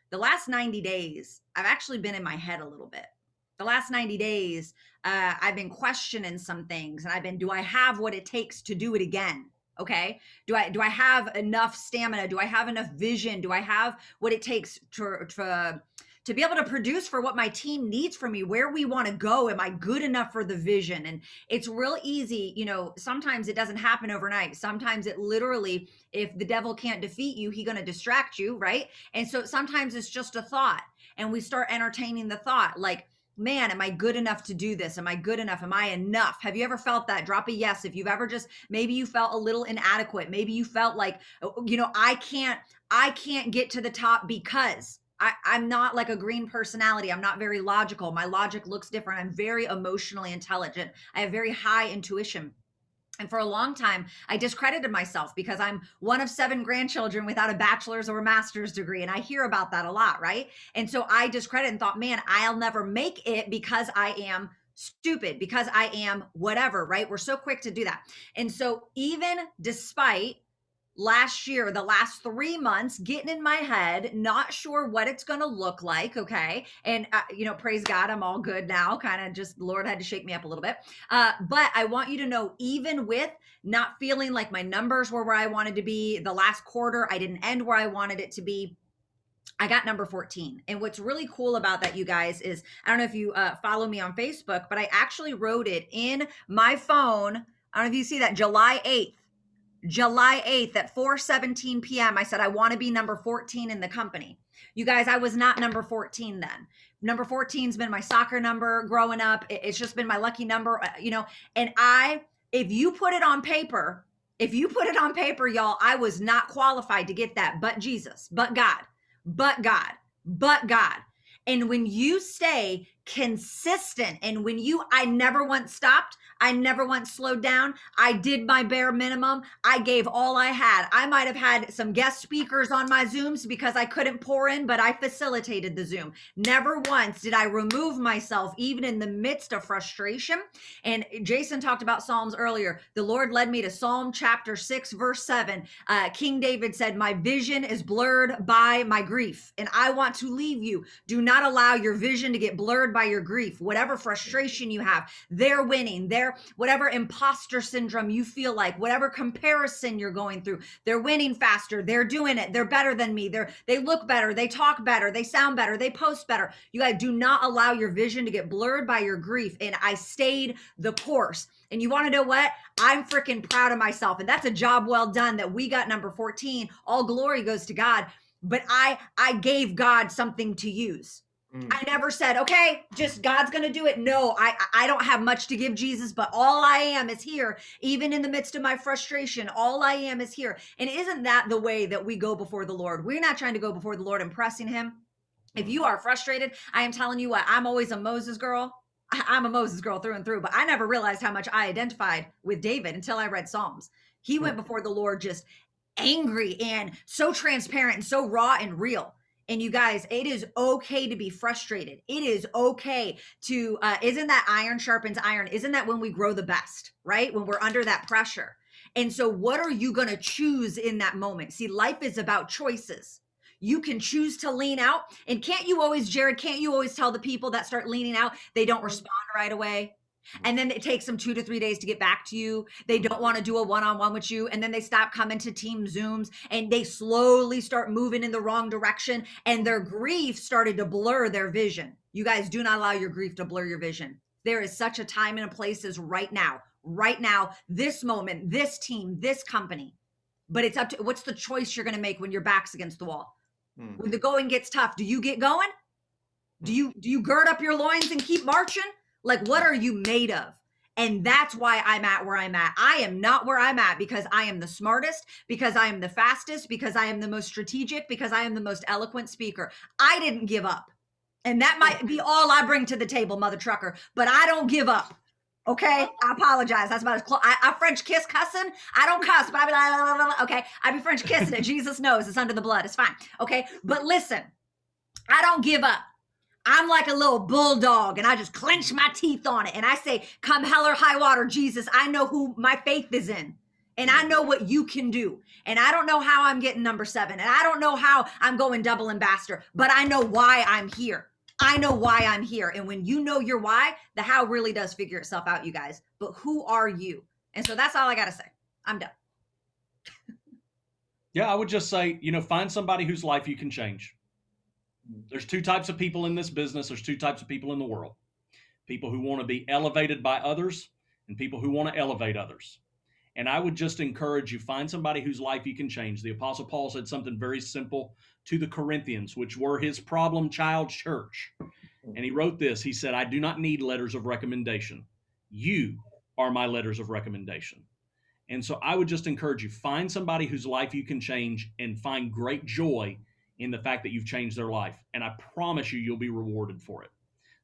Speaker 14: The last 90 days, I've actually been in my head a little bit. The last 90 days, I've been questioning some things, and do I have what it takes to do it again? Okay. Do I have enough stamina? Do I have enough vision? Do I have what it takes to be able to produce for what my team needs from me, where we want to go? Am I good enough for the vision? And it's real easy. You know, sometimes it doesn't happen overnight. Sometimes it literally, if the devil can't defeat you, he's going to distract you. Right. And so sometimes it's just a thought, and we start entertaining the thought like, man, am I good enough to do this? Am I good enough? Am I enough? Have you ever felt that? Drop a yes. If you've ever maybe you felt a little inadequate. Maybe you felt like, you know, I can't get to the top because I'm not like a green personality. I'm not very logical. My logic looks different. I'm very emotionally intelligent. I have very high intuition. And for a long time, I discredited myself because I'm one of 7 grandchildren without a bachelor's or a master's degree. And I hear about that a lot, right? And so I discredited and thought, man, I'll never make it because I am stupid, because I am whatever, right? We're so quick to do that. And so even despite last year, the last 3 months, getting in my head, not sure what it's going to look like. Okay. And, you know, praise God, I'm all good now. Kind of just, the Lord had to shake me up a little bit. But I want you to know, even with not feeling like my numbers were where I wanted to be the last quarter, I didn't end where I wanted it to be. I got number 14. And what's really cool about that, you guys, is I don't know if you follow me on Facebook, but I actually wrote it in my phone. I don't know if you see that, July 8th at 4:17 p.m. I said, I want to be number 14 in the company. You guys, I was not number 14 then. Number 14's been my soccer number growing up. It's just been my lucky number, and if you put it on paper, y'all, I was not qualified to get that, but Jesus, but God. And when you stay consistent and I never once stopped, I never once slowed down. I did my bare minimum. I gave all I had. I might have had some guest speakers on my Zooms because I couldn't pour in, but I facilitated the Zoom. Never once did I remove myself, even in the midst of frustration. And Jason talked about Psalms earlier. The Lord led me to Psalm chapter 6, verse 7. King David said, my vision is blurred by my grief, and I want to leave you. Do not allow your vision to get blurred by your grief. Whatever frustration you have, they're winning. Whatever imposter syndrome you feel like, whatever comparison you're going through, they're winning faster. They're doing it. They're better than me. They look better. They talk better. They sound better. They post better. You guys, do not allow your vision to get blurred by your grief. And I stayed the course. And you want to know what? I'm freaking proud of myself. And that's a job well done that we got number 14. All glory goes to God. But I gave God something to use. I never said, okay, just God's going to do it. No, I don't have much to give Jesus, but all I am is here. Even in the midst of my frustration, all I am is here. And isn't that the way that we go before the Lord? We're not trying to go before the Lord impressing him. If you are frustrated, I am telling you what, I'm always a Moses girl. I'm a Moses girl through and through, but I never realized how much I identified with David until I read Psalms. He went before the Lord just angry and so transparent and so raw and real. And you guys, it is okay to be frustrated. It is okay to, isn't that iron sharpens iron? Isn't that when we grow the best, right? When we're under that pressure. And so what are you going to choose in that moment? See, life is about choices. You can choose to lean out. And can't you always tell the people that start leaning out, they don't respond right away? And then it takes them 2 to 3 days to get back to you. They don't want to do a one-on-one with you. And then they stop coming to team Zooms and they slowly start moving in the wrong direction. And their grief started to blur their vision. You guys, do not allow your grief to blur your vision. There is such a time and a place as right now, this moment, this team, this company. But it's up to, what's the choice you're going to make when your back's against the wall? When the going gets tough, do you get going? Do you gird up your loins and keep marching? Like, what are you made of? And that's why I'm at where I'm at. I am not where I'm at because I am the smartest, because I am the fastest, because I am the most strategic, because I am the most eloquent speaker. I didn't give up. And that might be all I bring to the table, mother trucker, but I don't give up. Okay, I apologize. That's about as close. I French kiss cussing. I don't cuss, but I be like, okay, I be French kissing it. Jesus knows it's under the blood. It's fine. Okay, but listen, I don't give up. I'm like a little bulldog and I just clench my teeth on it. And I say, come hell or high water, Jesus, I know who my faith is in. And I know what you can do. And I don't know how I'm getting number 7. And I don't know how I'm going double ambassador, but I know why I'm here. I know why I'm here. And when you know your why, the how really does figure itself out, you guys. But who are you? And so that's all I got to say. I'm done.
Speaker 15: Yeah, I would just say, find somebody whose life you can change. There's 2 types of people in this business. There's 2 types of people in the world. People who want to be elevated by others and people who want to elevate others. And I would just encourage you, find somebody whose life you can change. The Apostle Paul said something very simple to the Corinthians, which were his problem child church. And he wrote this. He said, I do not need letters of recommendation. You are my letters of recommendation. And so I would just encourage you, find somebody whose life you can change and find great joy in the fact that you've changed their life. And I promise you, you'll be rewarded for it.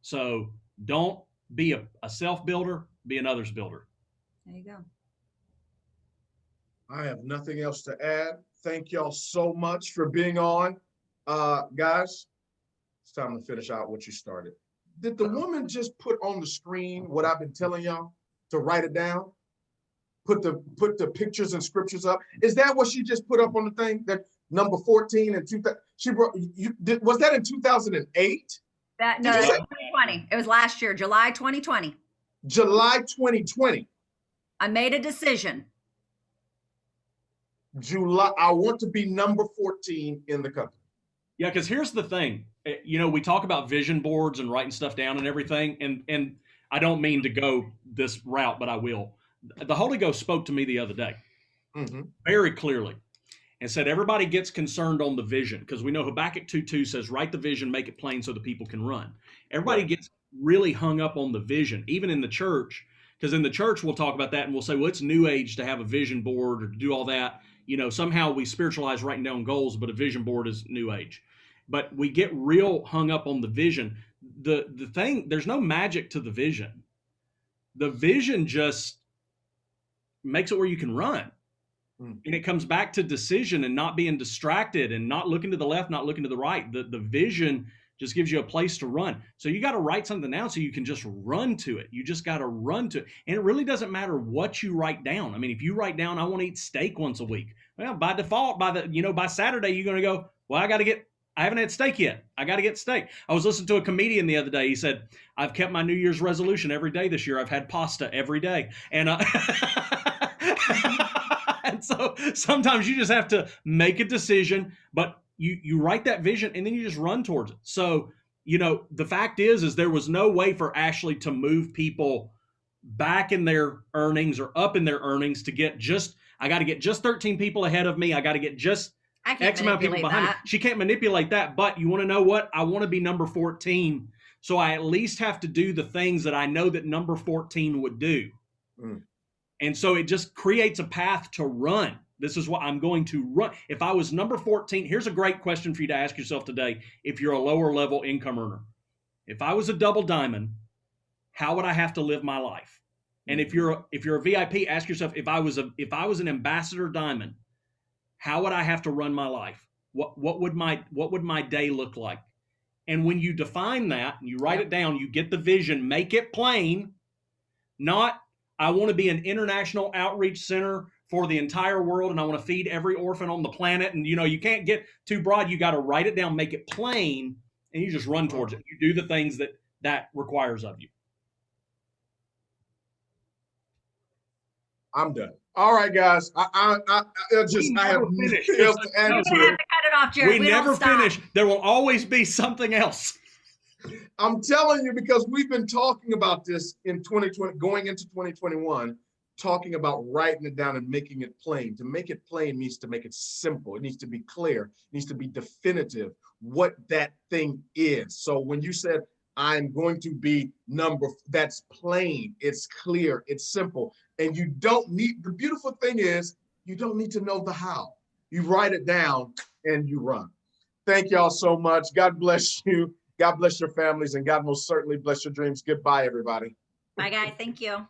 Speaker 15: So don't be a self-builder, be an others builder.
Speaker 14: There you go.
Speaker 1: I have nothing else to add. Thank y'all so much for being on. Guys, it's time to finish out what you started. Did the woman just put on the screen what I've been telling y'all to write it down? Put the pictures and scriptures up? Is that what she just put up on the thing? That number 14 and 2000, was that in 2008?
Speaker 14: No, that was 2020. It was last year, July 2020.
Speaker 1: July 2020.
Speaker 14: I made a decision.
Speaker 1: July, I want to be number 14 in the company.
Speaker 15: Yeah, because here's the thing. You know, we talk about vision boards and writing stuff down and everything, and I don't mean to go this route, but I will. The Holy Ghost spoke to me the other day very clearly and said, everybody gets concerned on the vision, because we know Habakkuk 2:2 says, write the vision, make it plain so the people can run. Everybody gets really hung up on the vision, even in the church, because in the church we'll talk about that and we'll say, well, it's new age to have a vision board or to do all that. You know, somehow we spiritualize writing down goals, but a vision board is new age. But we get real hung up on the vision. The thing, there's no magic to the vision. The vision just makes it where you can run. And it comes back to decision and not being distracted and not looking to the left, not looking to the right. The vision just gives you a place to run. So you got to write something down so you can just run to it. You just got to run to it. And it really doesn't matter what you write down. I mean, if you write down, I want to eat steak once a week. Well, by default, by Saturday, you're going to go, well, I haven't had steak yet. I got to get steak. I was listening to a comedian the other day. He said, I've kept my New Year's resolution every day this year. I've had pasta every day. And and so sometimes you just have to make a decision, but you write that vision and then you just run towards it. So, you know, the fact is there was no way for Ashley to move people back in their earnings or up in their earnings to get I got to get just 13 people ahead of me. I got to get just X amount of people behind me. She can't manipulate that, but you want to know what? I want to be number 14. So I at least have to do the things that I know that number 14 would do. And so it just creates a path to run. This is what I'm going to run. If I was number 14, here's a great question for you to ask yourself today. If you're a lower level income earner, if I was a double diamond, how would I have to live my life? And if you're a VIP, ask yourself, if I was an ambassador diamond, how would I have to run my life? What would my day look like? And when you define that and you write it down, you get the vision, make it plain, not I want to be an international outreach center for the entire world and I want to feed every orphan on the planet. And, you know, you can't get too broad. You got to write it down, make it plain, and you just run towards it. You do the things that requires of you.
Speaker 1: I'm done. All right, guys. I have nothing else to add to it.
Speaker 14: Cut it off, Jared.
Speaker 15: We never finish. There will always be something else.
Speaker 1: I'm telling you, because we've been talking about this in 2020, going into 2021, talking about writing it down and making it plain. To make it plain means to make it simple. It needs to be clear. It needs to be definitive what that thing is. So when you said, I'm going to be that's plain, it's clear, it's simple. And you don't need, the beautiful thing is, you don't need to know the how. You write it down and you run. Thank y'all so much. God bless you. God bless your families, and God most certainly bless your dreams. Goodbye, everybody.
Speaker 14: Bye, guys. Thank you.